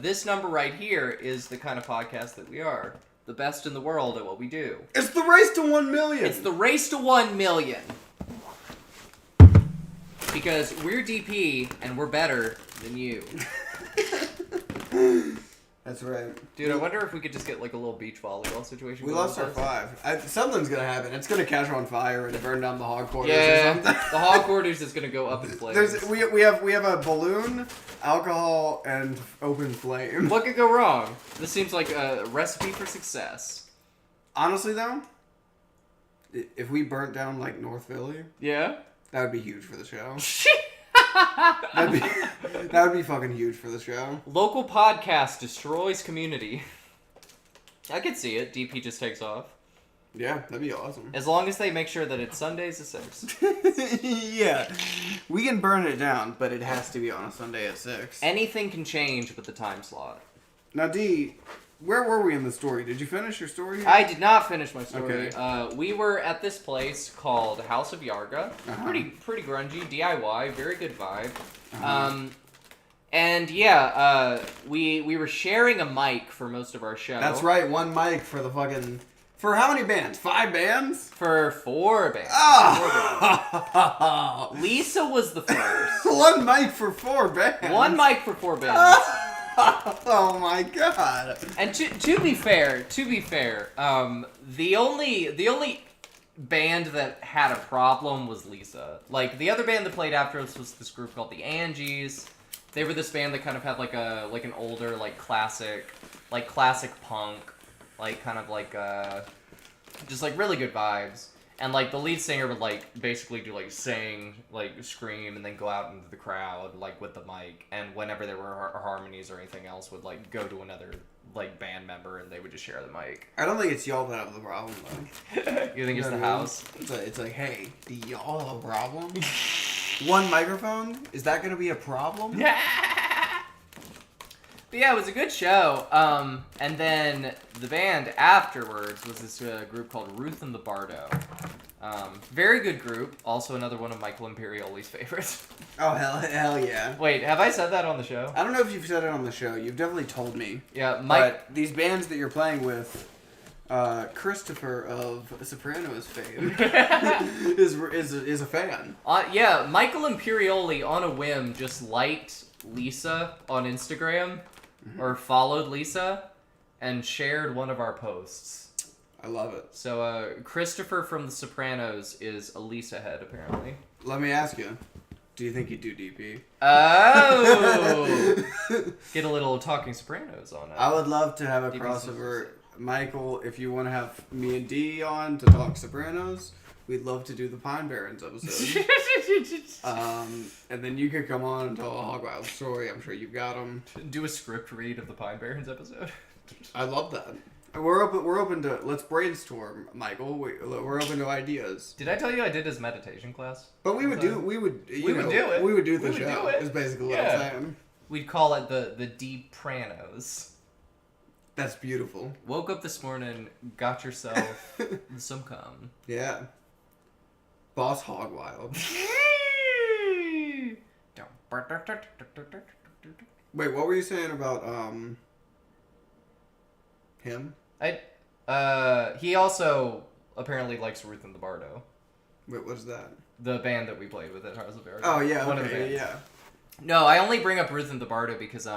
E: this number right here is the kind of podcast that we are. the best in the world at what we do.
D: It's the race to 1 million.
E: It's the race to 1 million. Because we're DP and we're better than you.
D: That's right.
E: Dude, I wonder if we could just get like a little beach volleyball situation.
D: We lost our 5. Something's gonna happen. It's gonna catch on fire and burn down the hog quarters
E: Yeah,
D: or something.
E: the hog quarters is gonna go up in flames.
D: We have a balloon, alcohol, and open flame.
E: What could go wrong? This seems like a recipe for success.
D: Honestly, though, if we burnt down like North Philly,
E: Yeah?
D: that would be huge for the show. That would be fucking huge for the show.
E: Local podcast destroys community. I could see it. DP just takes off.
D: Yeah, that'd be awesome.
E: As long as they make sure that it's Sundays at 6.
D: Yeah, we can burn it down, but it has to be on a Sunday at 6.
E: Anything can change with the time slot.
D: Now, Dee, where were we in the story? Did you finish your story?
E: I did not finish my story.
D: Okay.
E: We were at this place called House of Yarga.
D: Uh-huh.
E: Pretty grungy, DIY, very good vibe.
D: Uh-huh.
E: And yeah, we were sharing a mic for most of our show.
D: That's right, 1 mic for the fucking... For how many bands? 5 bands?
E: For 4 bands.
D: Oh!
E: Lisa was the first.
D: 1 mic for 4 bands?
E: 1 mic for 4 bands.
D: Oh my god.
E: And to be fair, the only band that had a problem was Lisa. Like, the other band that played after us was this group called the Angies. They were this band that kind of had like an older, like classic punk, like kind of like just like really good vibes. And like the lead singer would like basically do like sing, like scream, and then go out into the crowd like with the mic. And whenever there were harmonies or anything else, would like go to another like band member, and they would just share the mic.
D: I don't think it's y'all that have the problem though.
E: You think it's the house?
D: It's like, hey, do y'all have a problem? 1 microphone? Is that gonna be a problem?
E: But yeah, it was a good show. And then the band afterwards was this group called Ruth and the Bardo. Very good group. Also another one of Michael Imperioli's favorites.
D: Oh, hell yeah.
E: Wait, have I said that on the show?
D: I don't know if you've said it on the show. You've definitely told me.
E: Yeah, Mike.
D: But these bands that you're playing with, Christopher of Sopranos fame is a fan.
E: Yeah, Michael Imperioli on a whim just liked Lisa on Instagram, or followed Lisa, and shared one of our posts.
D: I love it.
E: So, Christopher from The Sopranos is a Lisa head, apparently.
D: Let me ask you, do you think he'd do DP?
E: Oh! Get a little Talking Sopranos on it.
D: I would love to have a
E: DP
D: crossover. Michael, if you want to have me and Dee on to talk Sopranos, we'd love to do the Pine Barrens episode. And then you could come on and tell a Hog Wild story. I'm sure you've got them.
E: Do a script read of the Pine Barrens episode.
D: I love that. We're open to, let's brainstorm, Michael. We're open to ideas.
E: Did I tell you I did his meditation class?
D: But we would do the show. Is basically what I'm saying.
E: We'd call it the Deepranos.
D: That's beautiful.
E: Woke up this morning, got yourself some cum.
D: Yeah. Boss Hog Wild. Wait, what were you saying about him?
E: He also apparently likes Ruth and the Bardo.
D: Wait, what's that?
E: The band that we played with at House of Yarga.
D: Oh yeah,
E: One of the
D: okay,
E: bands.
D: yeah.
E: No, I only bring up Ruth and the Bardo because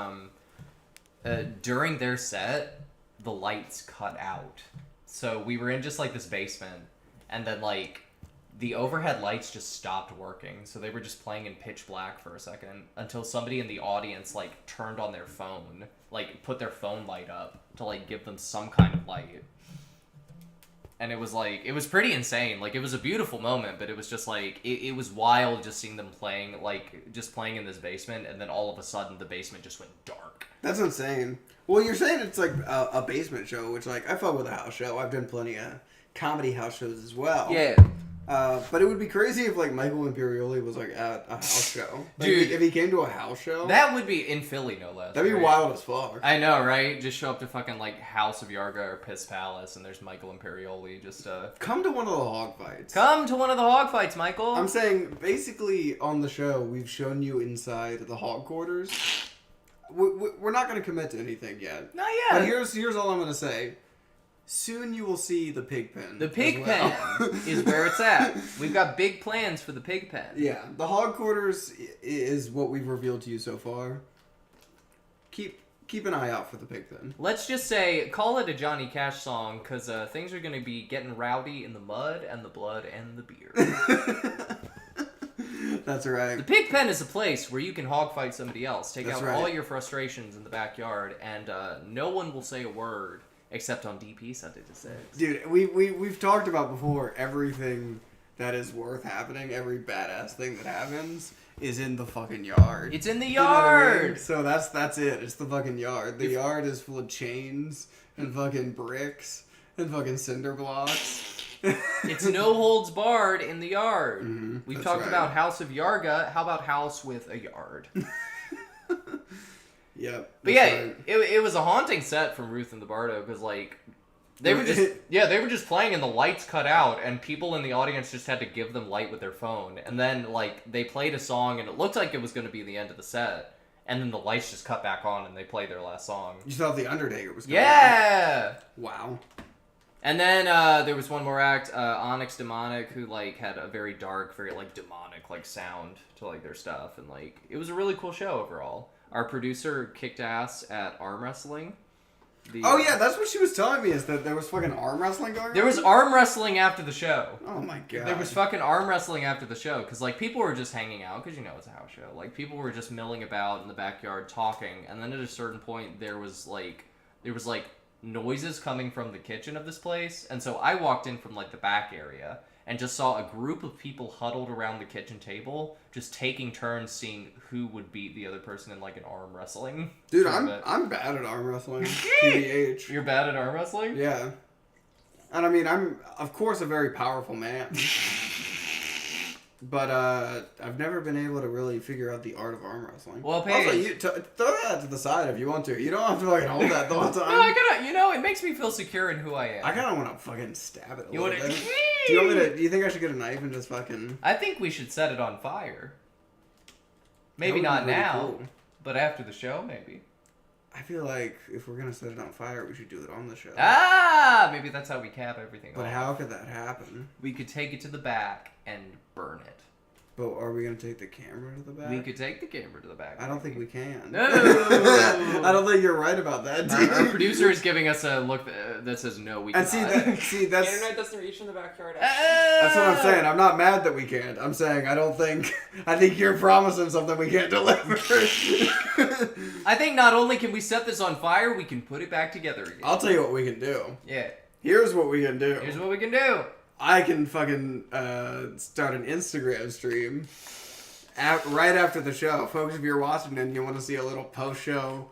E: during their set, the lights cut out. So we were in just like this basement, and then like the overhead lights just stopped working. So they were just playing in pitch black for a second until somebody in the audience like turned on their phone, like put their phone light up to like give them some kind of light. And it was like, it was pretty insane. Like, it was a beautiful moment, but it was just like, it was wild just seeing them playing, like, just playing in this basement, and then all of a sudden the basement just went dark.
D: That's insane. Well, you're saying it's like a basement show, which, like, I fuck with a house show. I've done plenty of comedy house shows as well.
E: Yeah.
D: But it would be crazy if, like, Michael Imperioli was, like, at a house show. Like,
E: Dude.
D: if he came to a house show.
E: That would be in Philly, no less.
D: That'd be
E: right?
D: wild as fuck.
E: I know, right? Just show up to fucking, like, House of Yarga or Piss Palace, and there's Michael Imperioli just,
D: Come to one of the hog fights.
E: Come to one of the hog fights, Michael!
D: I'm saying, basically, on the show, we've shown you inside the hog quarters. We're not going to commit to anything yet.
E: Not yet.
D: But here's all I'm going to say. soon you will see the pig pen.
E: The pig
D: as well.
E: pen is where it's at. We've got big plans for the pig pen.
D: Yeah, the hog quarters is what we've revealed to you so far. Keep an eye out for the pig pen.
E: Let's just say, call it a Johnny Cash song, because things are going to be getting rowdy in the mud and the blood and the beer.
D: That's right.
E: The pig pen is a place where you can hog fight somebody else, take
D: That's
E: out
D: right.
E: all your frustrations in the backyard, and no one will say a word except on DP Sunday to 6.
D: Dude, we've talked about before, everything that is worth happening, every badass thing that happens is in the fucking yard.
E: It's in the
D: You know what I mean?
E: yard!
D: So that's it. It's the fucking yard. The yard is full of chains and fucking bricks and fucking cinder blocks.
E: It's no holds barred in the yard. We've
D: that's
E: talked
D: right.
E: about House of Yarga. How about House with a Yard?
D: Yep.
E: But yeah, it was a haunting set from Ruth and the Bardo, because like they were just playing and the lights cut out and people in the audience just had to give them light with their phone, and then like they played a song and it looked like it was going to be the end of the set, and then the lights just cut back on and they played their last song.
D: You thought the Undertaker was going
E: Yeah.
D: Wow.
E: And then there was one more act, Onyx Demonic, who like had a very dark, very like demonic like sound to like their stuff, and like it was a really cool show overall. Our producer kicked ass at arm wrestling.
D: Oh yeah, that's what she was telling me, is that there was fucking arm wrestling going on?
E: There was arm wrestling after the show.
D: Oh my god.
E: There was fucking arm wrestling after the show, because like people were just hanging out, because you know it's a house show. Like people were just milling about in the backyard talking, and then at a certain point there was like noises coming from the kitchen of this place, and so I walked in from like the back area and just saw a group of people huddled around the kitchen table, just taking turns seeing who would beat the other person in like an arm wrestling.
D: Dude,
E: tournament.
D: I'm bad at arm wrestling. TBH.
E: You're bad at arm wrestling?
D: Yeah. And I mean, I'm of course a very powerful man. But I've never been able to really figure out the art of arm wrestling.
E: Well, Paige,
D: also, you throw that to the side if you want to. You don't have to fucking hold that the whole time.
E: no, I gotta, you know, it makes me feel secure in who I am.
D: I kind of want to fucking stab it a
E: You
D: little
E: wanna-
D: bit. Do you want me to? Do you think I should get a knife and just fucking?
E: I think we should set it on fire. Maybe
D: That would
E: not
D: be really
E: now,
D: cool.
E: but after the show, maybe.
D: I feel like if we're gonna set it on fire, we should do it on the show.
E: Ah, maybe that's how we cap everything
D: But
E: off.
D: how could that happen?
E: We could take it to the back and burn it.
D: But are we gonna take the camera to the back?
E: We could take the camera to the back.
D: I don't think we can.
E: No!
D: I don't think you're right about that, dude.
E: Our producer is giving us a look that says no, we
D: And
E: cannot.
D: see that's
C: Internet doesn't reach in the backyard.
D: that's what I'm saying. I'm not mad that we can't. I'm saying I think you're promising something we can't deliver.
E: I think not only can we set this on fire, we can put it back together again.
D: I'll tell you what we can do.
E: Yeah.
D: Here's what we can do.
E: Here's what we can do.
D: I can fucking start an Instagram stream right after the show. Folks, if you're watching and you want to see a little post-show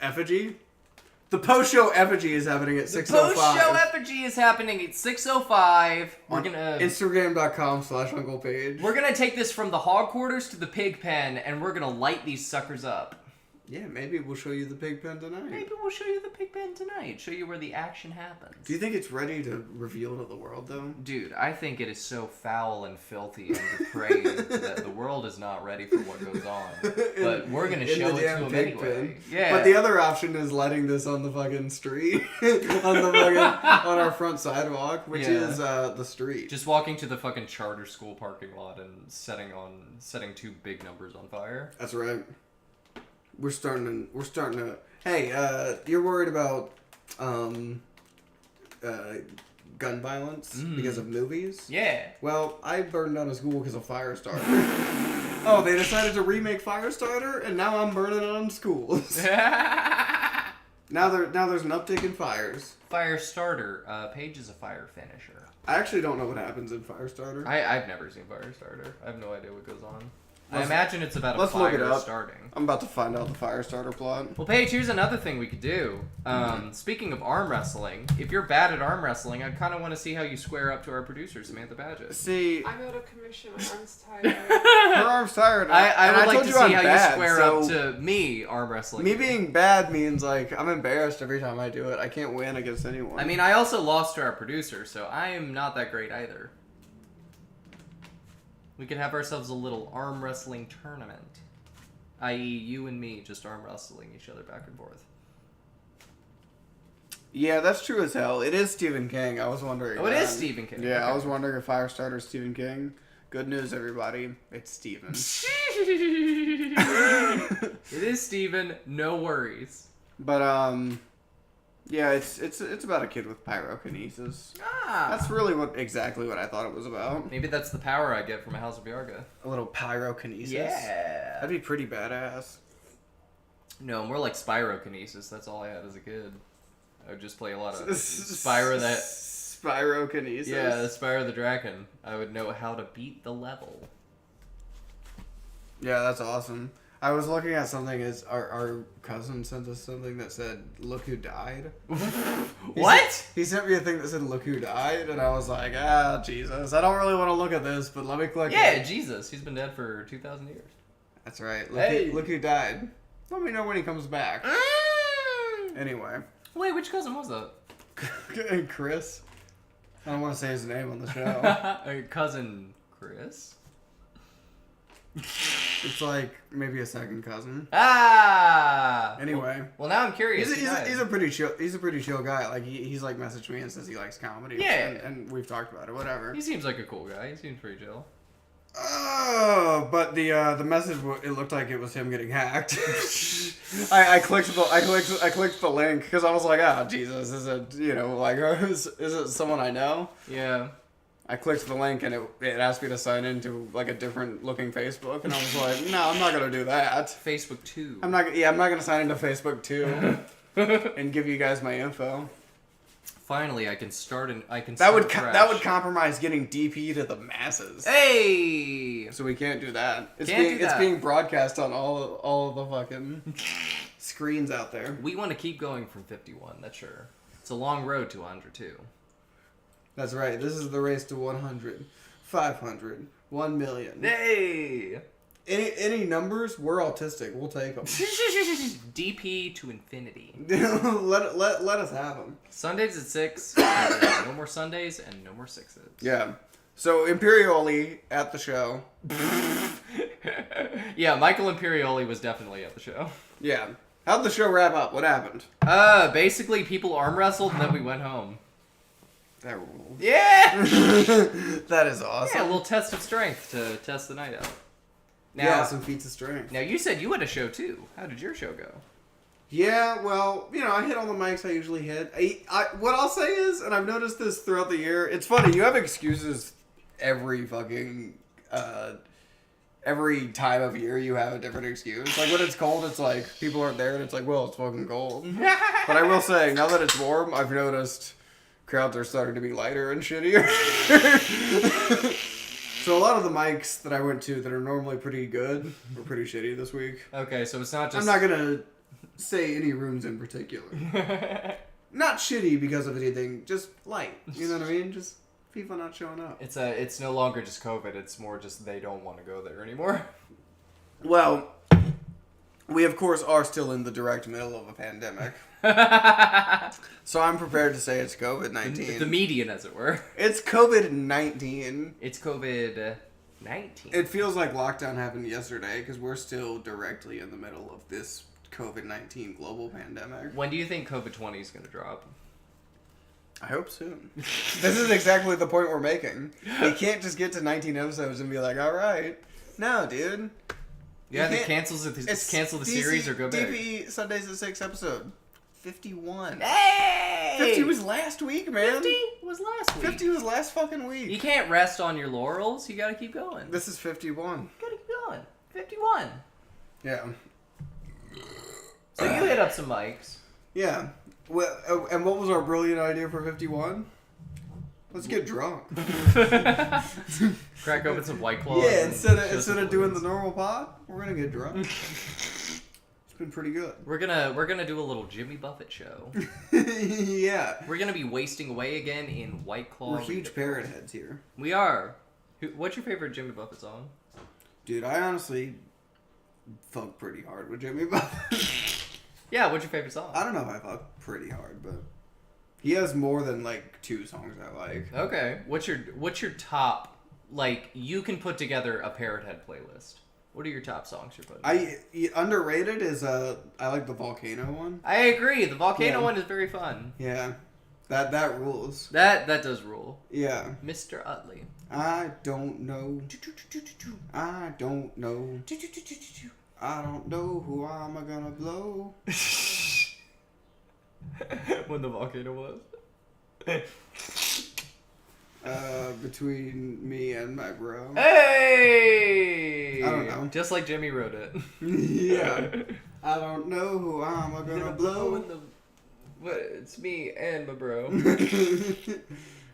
D: effigy, the post-show effigy is happening at 6:05.
E: Post-show effigy is happening at 6:05. We're
D: on
E: gonna
D: Instagram.com/Uncle Paige.
E: We're gonna take this from the hog quarters to the pig pen, and we're gonna light these suckers up.
D: Yeah, maybe we'll show you the pig pen tonight.
E: Maybe we'll show you the pig pen tonight. Show you where the action happens.
D: Do you think it's ready to reveal to the world, though?
E: Dude, I think it is so foul and filthy and depraved that the world is not ready for what goes on. But we're gonna
D: In
E: show
D: the
E: it to
D: damn
E: them
D: pig
E: anyway.
D: pen.
E: Yeah.
D: But the other option is letting this on the fucking street, on our front sidewalk, which
E: Yeah.
D: is the street.
E: Just walking to the fucking charter school parking lot and setting two big numbers on fire.
D: That's right. We're starting to. Hey, you're worried about gun violence because of movies?
E: Yeah.
D: Well, I burned down a school because of Firestarter. Oh, they decided to remake Firestarter, and now I'm burning on schools. Now there's an uptick in fires.
E: Fire starter. Paige is a fire finisher.
D: I actually don't know what happens in Firestarter.
E: I've never seen Firestarter. I have no idea what goes on. I
D: Let's-
E: imagine it's about a
D: let's look it
E: fire
D: up.
E: starting.
D: I'm about to find out the Firestarter plot.
E: Well, Paige, here's another thing we could do. Speaking of arm wrestling, if you're bad at arm wrestling, I kind of want to see how you square up to our producer, Samantha Badgett.
D: See,
C: I'm out of commission. My arm's tired.
D: her arm's tired.
E: I
D: and
E: would like
D: told
E: to
D: you
E: see
D: I'm
E: how
D: bad,
E: you square
D: so
E: up to me arm wrestling.
D: Me being bad means like I'm embarrassed every time I do it. I can't win against anyone.
E: I mean, I also lost to our producer, so I am not that great either. We could have ourselves a little arm wrestling tournament. I.e., you and me just arm wrestling each other back and forth.
D: Yeah, that's true as hell. It is Stephen King. I was wondering.
E: Oh, it is Stephen King.
D: Yeah,
E: Okay.
D: I was wondering if Firestarter is Stephen King. Good news, everybody. It's Stephen.
E: It is Stephen. No worries.
D: But yeah, it's about a kid with pyrokinesis. That's really exactly what I thought it was about.
E: Maybe that's the power I get from a House of Yarga.
D: A little pyrokinesis.
E: Yeah.
D: That'd be pretty badass.
E: No, more like Spyrokinesis. That's all I had as a kid. I would just play a lot of Spyro that...
D: Spyrokinesis.
E: Yeah, the Spyro the Dragon. I would know how to beat the level.
D: Yeah, that's awesome. I was looking at something. Our cousin sent us something that said, "Look who died."
E: What?
D: He sent me a thing that said, "Look who died," and I was like, Jesus. I don't really want to look at this, but let me click
E: Yeah,
D: it.
E: Jesus. He's been dead for 2,000 years.
D: That's right.
E: Hey.
D: Look who died. Let me know when he comes back. Anyway.
E: Wait, which cousin was that?
D: Chris. I don't want to say his name on the show.
E: Cousin Chris?
D: It's like maybe a second cousin.
E: Ah!
D: Anyway.
E: Well, now I'm curious.
D: He's a pretty chill guy. Like he's like messaged me and says he likes comedy.
E: Yeah.
D: And we've talked about it. Whatever.
E: He seems like a cool guy. He seems pretty chill.
D: Oh, but the message it looked like it was him getting hacked. I clicked the link because I was like, Jesus, is it is it someone I know?
E: Yeah.
D: I clicked the link and it asked me to sign into like a different looking Facebook, and I was like, no, I'm not gonna do that.
E: Facebook 2.
D: I'm not gonna sign into Facebook 2 and give you guys my info.
E: Finally, I can start
D: That would compromise getting DP to the masses.
E: Hey!
D: So we can't do that. It's
E: Can't
D: being broadcast on all of the fucking screens out there.
E: We want to keep going from 51, that's sure. It's a long road to 100 too.
D: That's right. This is the race to 100, 500, 1 million.
E: Hey!
D: Any numbers? We're autistic. We'll take them.
E: DP to infinity.
D: let us have them.
E: Sundays at 6. No more Sundays and no more 6s.
D: Yeah. So Imperioli at the show.
E: Yeah, Michael Imperioli was definitely at the show.
D: Yeah. How'd the show wrap up? What happened?
E: Basically people arm wrestled and then we went home.
D: That rules.
E: Yeah!
D: That is awesome.
E: Yeah, a little test of strength to test the night out. Now,
D: Yeah, some feats of strength.
E: Now you said you had a show too. How did your show go?
D: Yeah, well, I hit all the mics I usually hit. What I'll say is, and I've noticed this throughout the year, it's funny, you have excuses every fucking, every time of year you have a different excuse. Like, when it's cold, it's like, people aren't there, and it's like, well, it's fucking cold. But I will say, now that it's warm, I've noticed crowds are starting to be lighter and shittier. So a lot of the mics that I went to that are normally pretty good were pretty shitty this week.
E: Okay, so it's not just...
D: I'm not gonna say any rooms in particular. Not shitty because of anything, just light. You know what I mean? Just people not showing up.
E: It's no longer just COVID. It's more just they don't want to go there anymore.
D: Well, we of course are still in the direct middle of a pandemic. So I'm prepared to say it's COVID-19.
E: The median, as it were.
D: It's COVID-19.
E: It's COVID-19.
D: It feels like lockdown happened yesterday because we're still directly in the middle of this COVID-19 global pandemic.
E: When do you think COVID-20 is going to drop?
D: I hope soon. This is exactly the point we're making. You can't just get to 19 episodes and be like, all right. No, dude.
E: Yeah, they cancel the series or go back.
D: DP Sundays at 6 episode. 51.
E: Hey!
D: 50 was last week, man.
E: 50 was last week.
D: 50 was last fucking week.
E: You can't rest on your laurels. You gotta keep going.
D: This is 51.
E: You gotta keep going. 51.
D: Yeah.
E: So you hit up some mics.
D: Yeah. Well, and what was our brilliant idea for 51? Let's get drunk.
E: Crack open some White Claws.
D: Yeah, instead of doing the normal pod, we're gonna get drunk. It's been pretty good.
E: We're gonna do a little Jimmy Buffett show.
D: Yeah.
E: We're gonna be wasting away again in White Claw.
D: We're huge Parrot Heads here.
E: We are. What's your favorite Jimmy Buffett song?
D: Dude, I honestly fuck pretty hard with Jimmy Buffett.
E: Yeah, what's your favorite song?
D: I don't know if I fuck pretty hard, but he has more than like 2 songs I like.
E: Okay. What's your top, like, you can put together a Parrot Head playlist? What are your top songs you're putting?
D: Underrated is I like the Volcano one.
E: I agree. The Volcano one is very fun.
D: Yeah. That rules.
E: That does rule.
D: Yeah.
E: Mr. Utley.
D: I don't know. I don't know. I don't know who I'm gonna blow.
E: When the volcano was.
D: Between me and my bro.
E: Hey!
D: I don't know.
E: Just like Jimmy wrote it.
D: Yeah. I don't know who I'm gonna blow.
E: It's me and my bro.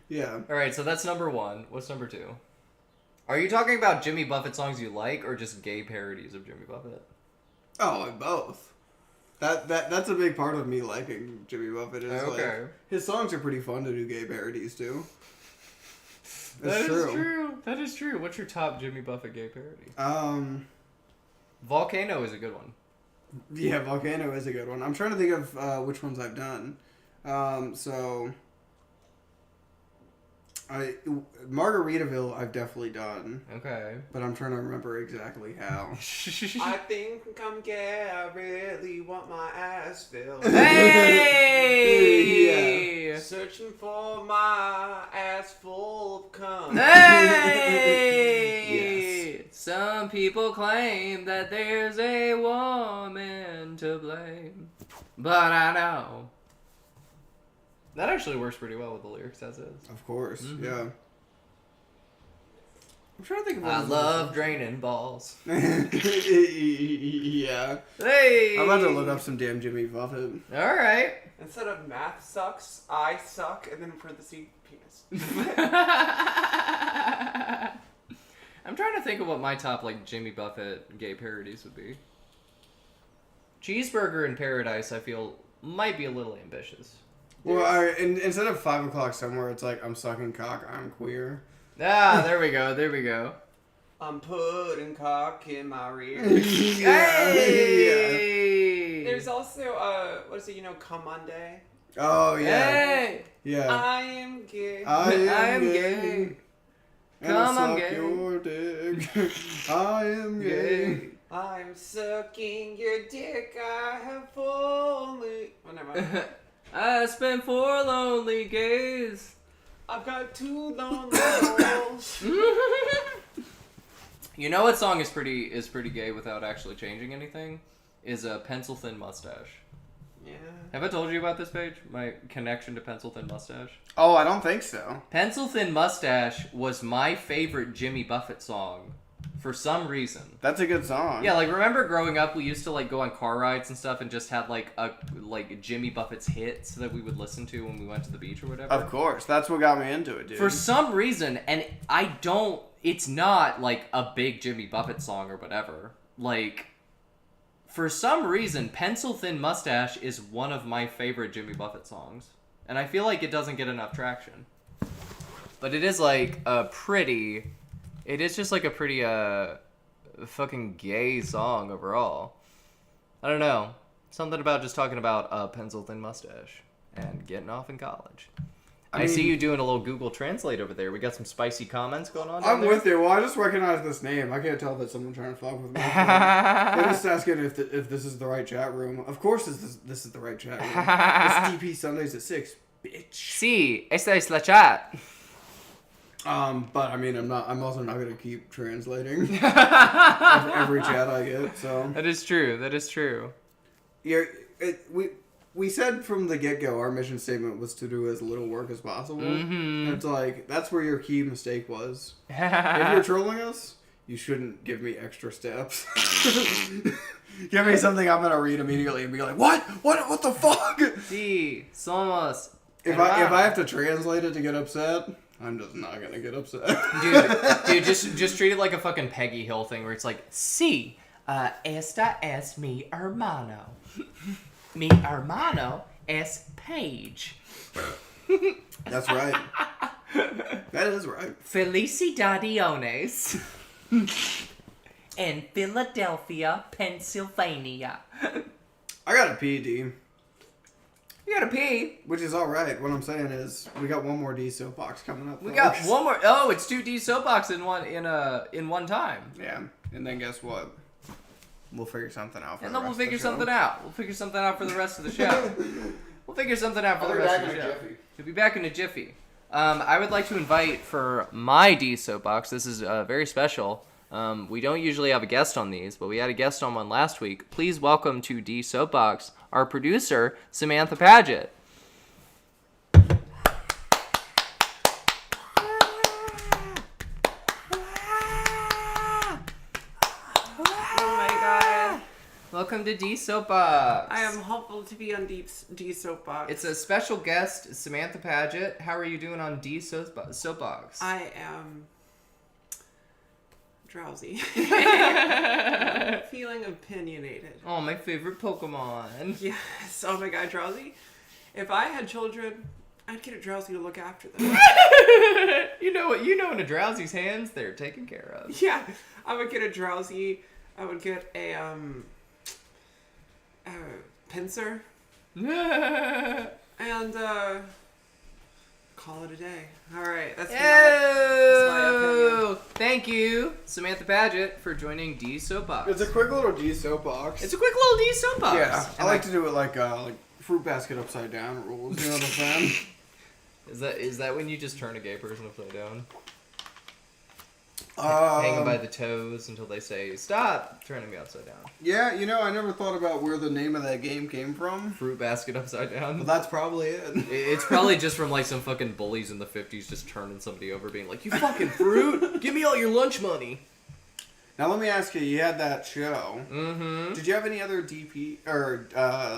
D: Yeah.
E: Alright, so that's number one. What's number two? Are you talking about Jimmy Buffett songs you like, or just gay parodies of Jimmy Buffett?
D: Oh, both. That's a big part of me liking Jimmy Buffett. Is
E: Okay.
D: like, his songs are pretty fun to do gay parodies too.
E: That is true. That is true. What's your top Jimmy Buffett gay parody? Volcano is a good one.
D: Yeah, Volcano is a good one. I'm trying to think of which ones I've done. Margaritaville I've definitely done.
E: Okay.
D: But I'm trying to remember exactly how.
C: I think I'm gay. I really want my ass filled.
E: Hey!
D: Yeah.
C: Searching for my ass full of cum.
E: Hey! Yes. Some people claim that there's a woman to blame, but I know. That actually works pretty well with the lyrics as is.
D: Of course,
E: Mm-hmm.
D: yeah. I'm trying to think of what
E: I
D: his
E: love
D: other
E: draining balls.
D: songs- Yeah.
E: Hey!
D: I'm about to look up some damn Jimmy Buffett.
E: Alright.
C: Instead of math sucks, I suck, and then in parentheses, penis.
E: I'm trying to think of what my top, like, Jimmy Buffett gay parodies would be. Cheeseburger in Paradise, I feel, might be a little ambitious.
D: Well, instead of 5 o'clock somewhere, it's like I'm sucking cock, I'm queer.
E: Ah, there we go, there we go.
C: I'm putting cock in my rear.
E: Hey!
C: There's also, what is it, Come on Day?
D: Oh yeah,
E: Hey!
D: yeah.
C: I am gay.
D: I am
E: gay.
D: gay. And
E: Come
D: I
E: on,
D: suck
E: gay.
D: your dick. I am gay.
C: I'm sucking your dick. I have only. Oh, never mind.
E: I spent 4 lonely gays.
C: I've got 2 lonely holes.
E: You know what song is pretty gay without actually changing anything? Is a Pencil Thin Mustache.
C: Yeah.
E: Have I told you about this page? My connection to Pencil Thin Mustache?
D: Oh, I don't think so.
E: Pencil Thin Mustache was my favorite Jimmy Buffett song for some reason.
D: That's a good song.
E: Yeah, like remember growing up we used to like go on car rides and stuff and just had like Jimmy Buffett's hits that we would listen to when we went to the beach or whatever.
D: Of course, that's what got me into it, dude.
E: For some reason, and it's not like a big Jimmy Buffett song or whatever. Like, for some reason, Pencil Thin Mustache is one of my favorite Jimmy Buffett songs. And I feel like it doesn't get enough traction. But it is like it is just like a pretty, fucking gay song overall. I don't know. Something about just talking about a pencil thin mustache and getting off in college. I see you doing a little Google Translate over there. We got some spicy comments going on.
D: I'm with you. Well, I just recognize this name. I can't tell if it's someone trying to fuck with me. They're just asking if this is the right chat room. Of course, this is the right chat room. It's DP Sundays at 6, bitch.
E: Sí, esta es la chat.
D: But I mean, I'm also not gonna keep translating every chat I get. So
E: That is true. That is true.
D: We said from the get-go our mission statement was to do as little work as possible.
E: Mm-hmm.
D: And it's like, that's where your key mistake was. If you're trolling us, you shouldn't give me extra steps. Give me something I'm going to read immediately and be like, what? What the fuck?
E: Sí, somos.
D: If I have to translate it to get upset, I'm just not going to get upset.
E: Dude, just treat it like a fucking Peggy Hill thing where it's like, sí, esta es mi hermano. Mi hermano es Paige.
D: That's right. That is right.
E: Felicidades. In Philadelphia, Pennsylvania.
D: I got a pee, D.
E: You gotta pee.
D: Which is alright. What I'm saying is, we got one more D soapbox coming up.
E: We
D: folks.
E: got one more. Oh, it's 2 D soapbox in one time.
D: Yeah. And then guess what? We'll figure something out.
E: And then we'll figure something out. We'll figure something out for the rest of the show. We'll figure something out for the rest of the show. We'll be back in a jiffy. I would like to invite for my D Soapbox. This is very special. We don't usually have a guest on these, but we had a guest on one last week. Please welcome to D Soapbox our producer, Samantha Paget. Welcome to D Soapbox.
C: I am hopeful to be on D Soapbox.
E: It's a special guest, Samantha Paget. How are you doing on D Soapbox?
C: I am drowsy. Feeling opinionated.
E: Oh, my favorite Pokemon.
C: Yes. Oh my god, drowsy. If I had children, I'd get a drowsy to look after them.
E: You know what? You know in a drowsy's hands, they're taken care of.
C: Yeah. I would get a drowsy. I would get a pincer. And call it a day. Alright, that's my opinion.
E: Thank you, Samantha Paget, for joining D Soapbox.
D: It's a quick little D Soapbox.
E: It's a quick little D Soapbox.
D: Yeah, I like to do it like fruit basket upside down rules. You know what I'm saying?
E: Is that when you just turn a gay person upside down? Hang them by the toes until they say, stop turning me upside down.
D: Yeah, I never thought about where the name of that game came from.
E: Fruit basket upside down.
D: Well, that's probably it.
E: It's probably just from like some fucking bullies in the 50s just turning somebody over being like, you fucking fruit, give me all your lunch money.
D: Now let me ask you, you had that show.
E: Mm-hmm.
D: Did you have any other DP or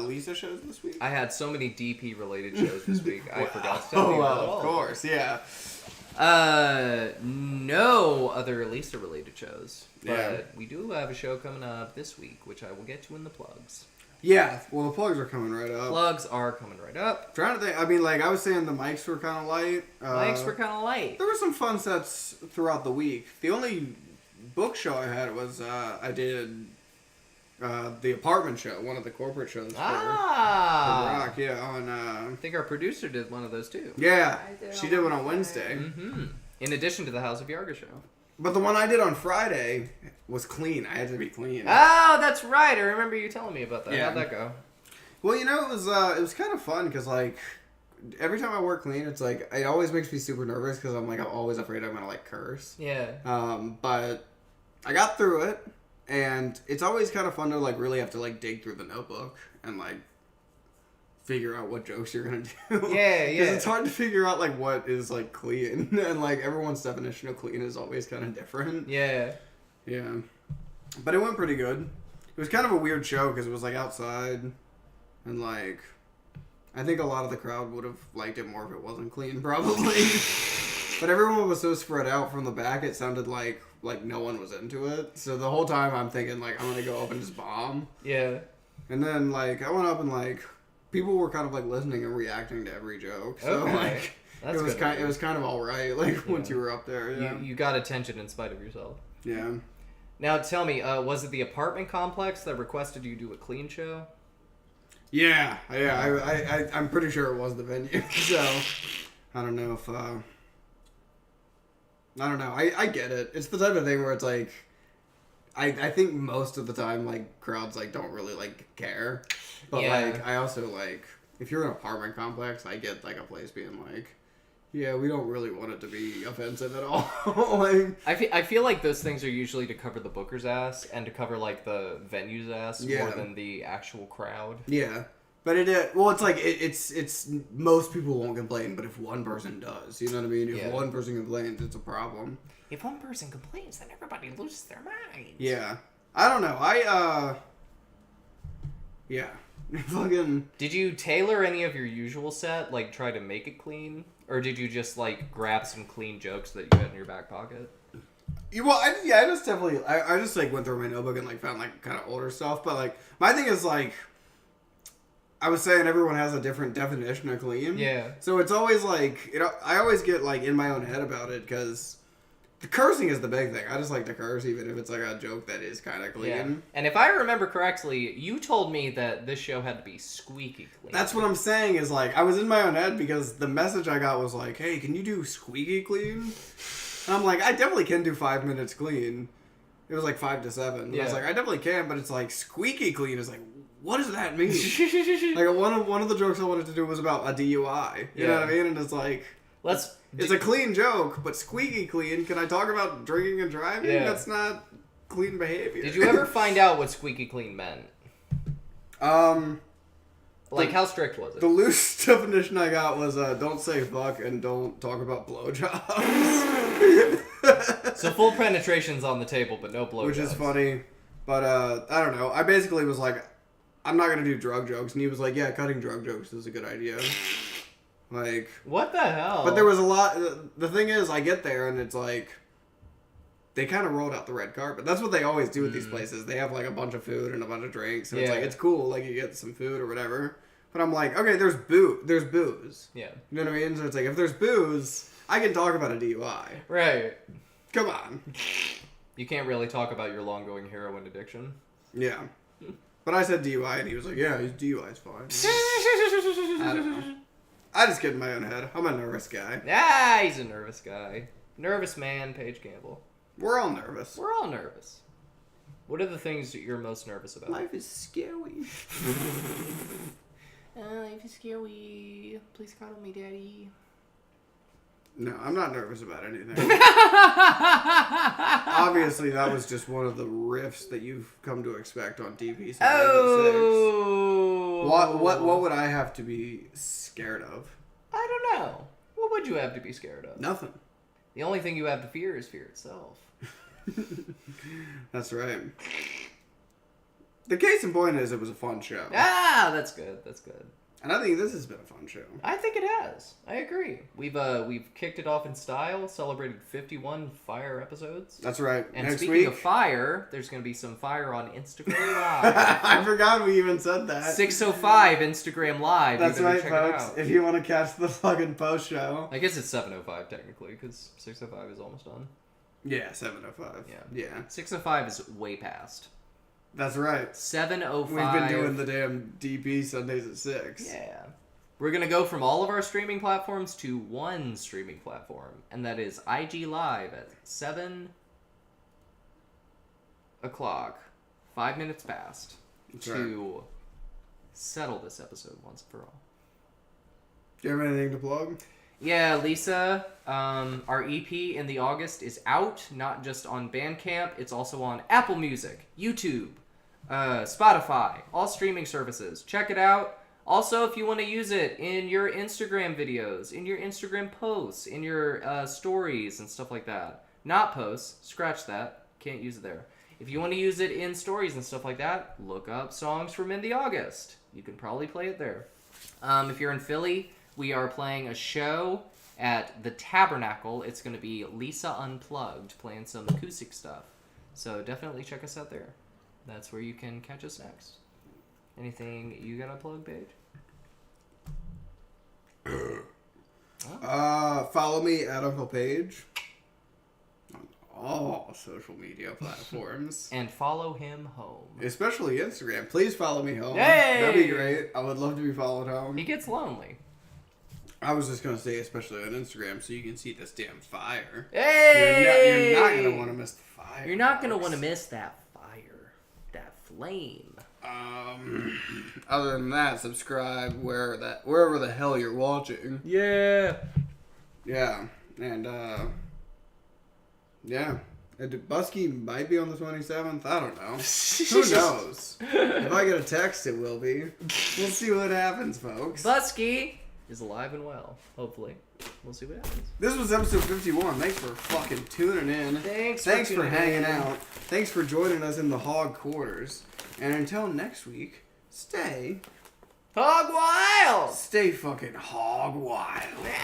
D: Lisa shows this week?
E: I had so many DP related shows this week. I forgot to tell you about it all.
D: Of course, yeah.
E: No other Lisa related shows. But
D: Yeah.
E: we do have a show coming up this week, which I will get to in the plugs.
D: Yeah, well, the plugs are coming right up.
E: Plugs are coming right up.
D: Trying to think, I mean, like, I was saying the mics were kind of light.
E: Mics were kind of light.
D: There were some fun sets throughout the week. The only book show I had was, I did the apartment show, one of the corporate shows for Rock, yeah, on,
E: I think our producer did one of those too.
D: yeah,
C: I did
D: she
C: on
D: did one on
C: Wednesday.
D: Wednesday.
E: In addition to the House of Yarga show.
D: But the one I did on Friday was clean. I had to be clean.
E: Oh, that's right. I remember you telling me about that.
D: Yeah.
E: How'd that go?
D: Well, it was kind of fun because, like, every time I work clean, it's like, it always makes me super nervous because I'm always afraid I'm going to, like, curse.
E: Yeah.
D: But I got through it, and it's always kind of fun to, like, really have to, like, dig through the notebook and, like, figure out what jokes you're going to do.
E: Yeah, yeah.
D: Because it's hard to figure out, like, what is, like, clean. And, like, everyone's definition of clean is always kind of different.
E: Yeah.
D: Yeah. But it went pretty good. It was kind of a weird show because it was, like, outside. And, like, I think a lot of the crowd would have liked it more if it wasn't clean, probably. But everyone was so spread out from the back, it sounded like no one was into it. So the whole time I'm thinking, like, I'm going to go up and just bomb.
E: Yeah.
D: And then, like, I went up and, like, people were kind of, like, listening and reacting to every joke. So,
E: Okay.
D: like,
E: That's
D: it was
E: good.
D: kind of all right, like, once you were up there. Yeah.
E: You got attention in spite of yourself.
D: Yeah.
E: Now tell me, was it the apartment complex that requested you do a clean show?
D: Yeah. I'm pretty sure it was the venue. So, I don't know if, I don't know. I get it. It's the type of thing where it's like, I think most of the time, like, crowds, like, don't really, like, care. But,
E: Yeah.
D: like, I also, like, if you're in an apartment complex, I get, like, a place being like, yeah, we don't really want it to be offensive at all. Like,
E: I feel like those things are usually to cover the booker's ass and to cover, like, the venue's ass
D: Yeah.
E: more than the actual crowd.
D: yeah. But it's like, it's most people won't complain, but if one person does, you know what I mean? If
E: Yeah.
D: one person complains, it's a problem.
E: If one person complains, then everybody loses their minds.
D: Yeah. I don't know. Yeah. Fucking.
E: Did you tailor any of your usual set, like try to make it clean? Or did you just, like, grab some clean jokes that you had in your back pocket?
D: Well, I just definitely, I just, like, went through my notebook and, like, found, like, kind of older stuff. But, like, my thing is, like, I was saying everyone has a different definition of clean.
E: Yeah.
D: So it's always, like, I always get, like, in my own head about it because the cursing is the big thing. I just like to curse even if it's, like, a joke that is kind of clean.
E: Yeah. And if I remember correctly, you told me that this show had to be squeaky clean.
D: That's what I'm saying is, like, I was in my own head because the message I got was like, hey, can you do squeaky clean? And I'm like, I definitely can do 5 minutes clean. It was like 5 to 7. And I was
E: Yeah.
D: like, I definitely can, but it's like squeaky clean is like, what does that mean? Like one of the jokes I wanted to do was about a DUI. You know what I mean? And it's like, it's a clean joke, but squeaky clean. Can I talk about drinking and driving?
E: Yeah.
D: That's not clean behavior.
E: Did you ever find out what squeaky clean meant? Like, how strict was it?
D: The loose definition I got was don't say fuck and don't talk about blowjobs.
E: So full penetration's on the table, but no blowjobs.
D: Which is funny. But I don't know. I basically was like, I'm not going to do drug jokes. And he was like, yeah, cutting drug jokes is a good idea. Like...
E: What the hell?
D: But there was a lot... The thing is, I get there and it's like... They kind of rolled out the red carpet. That's what they always do at these places. They have like a bunch of food and a bunch of drinks. And it's like, it's cool. Like you get some food or whatever. But I'm like, okay, there's booze.
E: Yeah.
D: You know what I mean? So it's like, if there's booze, I can talk about a DUI.
E: Right.
D: Come on.
E: You can't really talk about your long-going heroin addiction.
D: Yeah. But I said DUI and he was like, yeah, his DUI's fine. I don't know. I just get in my own head. I'm a nervous guy.
E: Ah, he's a nervous guy. Nervous man, Paige Campbell.
D: We're all nervous.
E: We're all nervous. What are the things that you're most nervous about?
D: Life is scary.
E: Life is scary. Please cuddle me, Daddy.
D: No, I'm not nervous about anything. Obviously, that was just one of the riffs that you've come to expect on DP.
E: Oh!
D: What would I have to be scared of?
E: I don't know. What would you have to be scared of?
D: Nothing.
E: The only thing you have to fear is fear itself.
D: That's right. The case in point is it was a fun show.
E: Ah, that's good. That's good.
D: And I think this has been a fun show.
E: I think it has. I agree. We've kicked it off in style, celebrated 51 Fire episodes.
D: That's right.
E: And
D: Next
E: speaking
D: week,
E: of fire, there's going to be some fire on Instagram Live.
D: I forgot we even said that.
E: 6:05 Instagram Live.
D: That's
E: you better
D: right,
E: check
D: folks.
E: It out.
D: If you want to catch the fucking post show.
E: I guess it's 7:05 technically, because 6:05 is almost done.
D: Yeah, 7:05. Yeah.
E: 6:05 is way past.
D: That's right.
E: 7:05.
D: We've been doing the damn DP Sundays at 6.
E: Yeah. We're going to go from all of our streaming platforms to one streaming platform, and that is IG Live at 7 o'clock, 5 minutes past,
D: That's
E: to
D: right.
E: settle this episode once and for all.
D: Do you have anything to plug?
E: Yeah, Lisa, our EP in the August is out, not just on Bandcamp, it's also on Apple Music, YouTube, Spotify, all streaming services. Check it out. Also, if you want to use it in your Instagram videos, in your Instagram posts, in your stories and stuff like that. Not posts, scratch that, can't use it there. If you want to use it in stories and stuff like that, look up songs from In the August. You can probably play it there. If you're in Philly, we are playing a show at the Tabernacle. It's going to be Lisa Unplugged, playing some acoustic stuff. So definitely check us out there. That's where you can catch us next. Anything you got to plug, Paige?
D: Follow me at Uncle Paige on all social media platforms.
E: And follow him home.
D: Especially Instagram. Please follow me home.
E: Hey!
D: That'd be great. I would love to be followed home.
E: He gets lonely.
D: I was just going to say, especially on Instagram, so you can see this damn fire.
E: Hey!
D: You're not going to want to miss the fire.
E: You're not going to
D: folks.
E: want to miss that fire. That flame.
D: Other than that, subscribe wherever the hell you're watching.
E: Yeah.
D: Yeah. And, yeah. Busky might be on the 27th. I don't know. Who knows? If I get a text, it will be. We'll see what happens, folks.
E: Busky is alive and well. Hopefully. We'll see what happens.
D: This was episode 51. Thanks for fucking tuning in.
E: Thanks
D: for
E: tuning
D: hanging
E: in.
D: out. Thanks for joining us in the hog quarters. And until next week, stay
E: Hog wild!
D: fucking hog wild.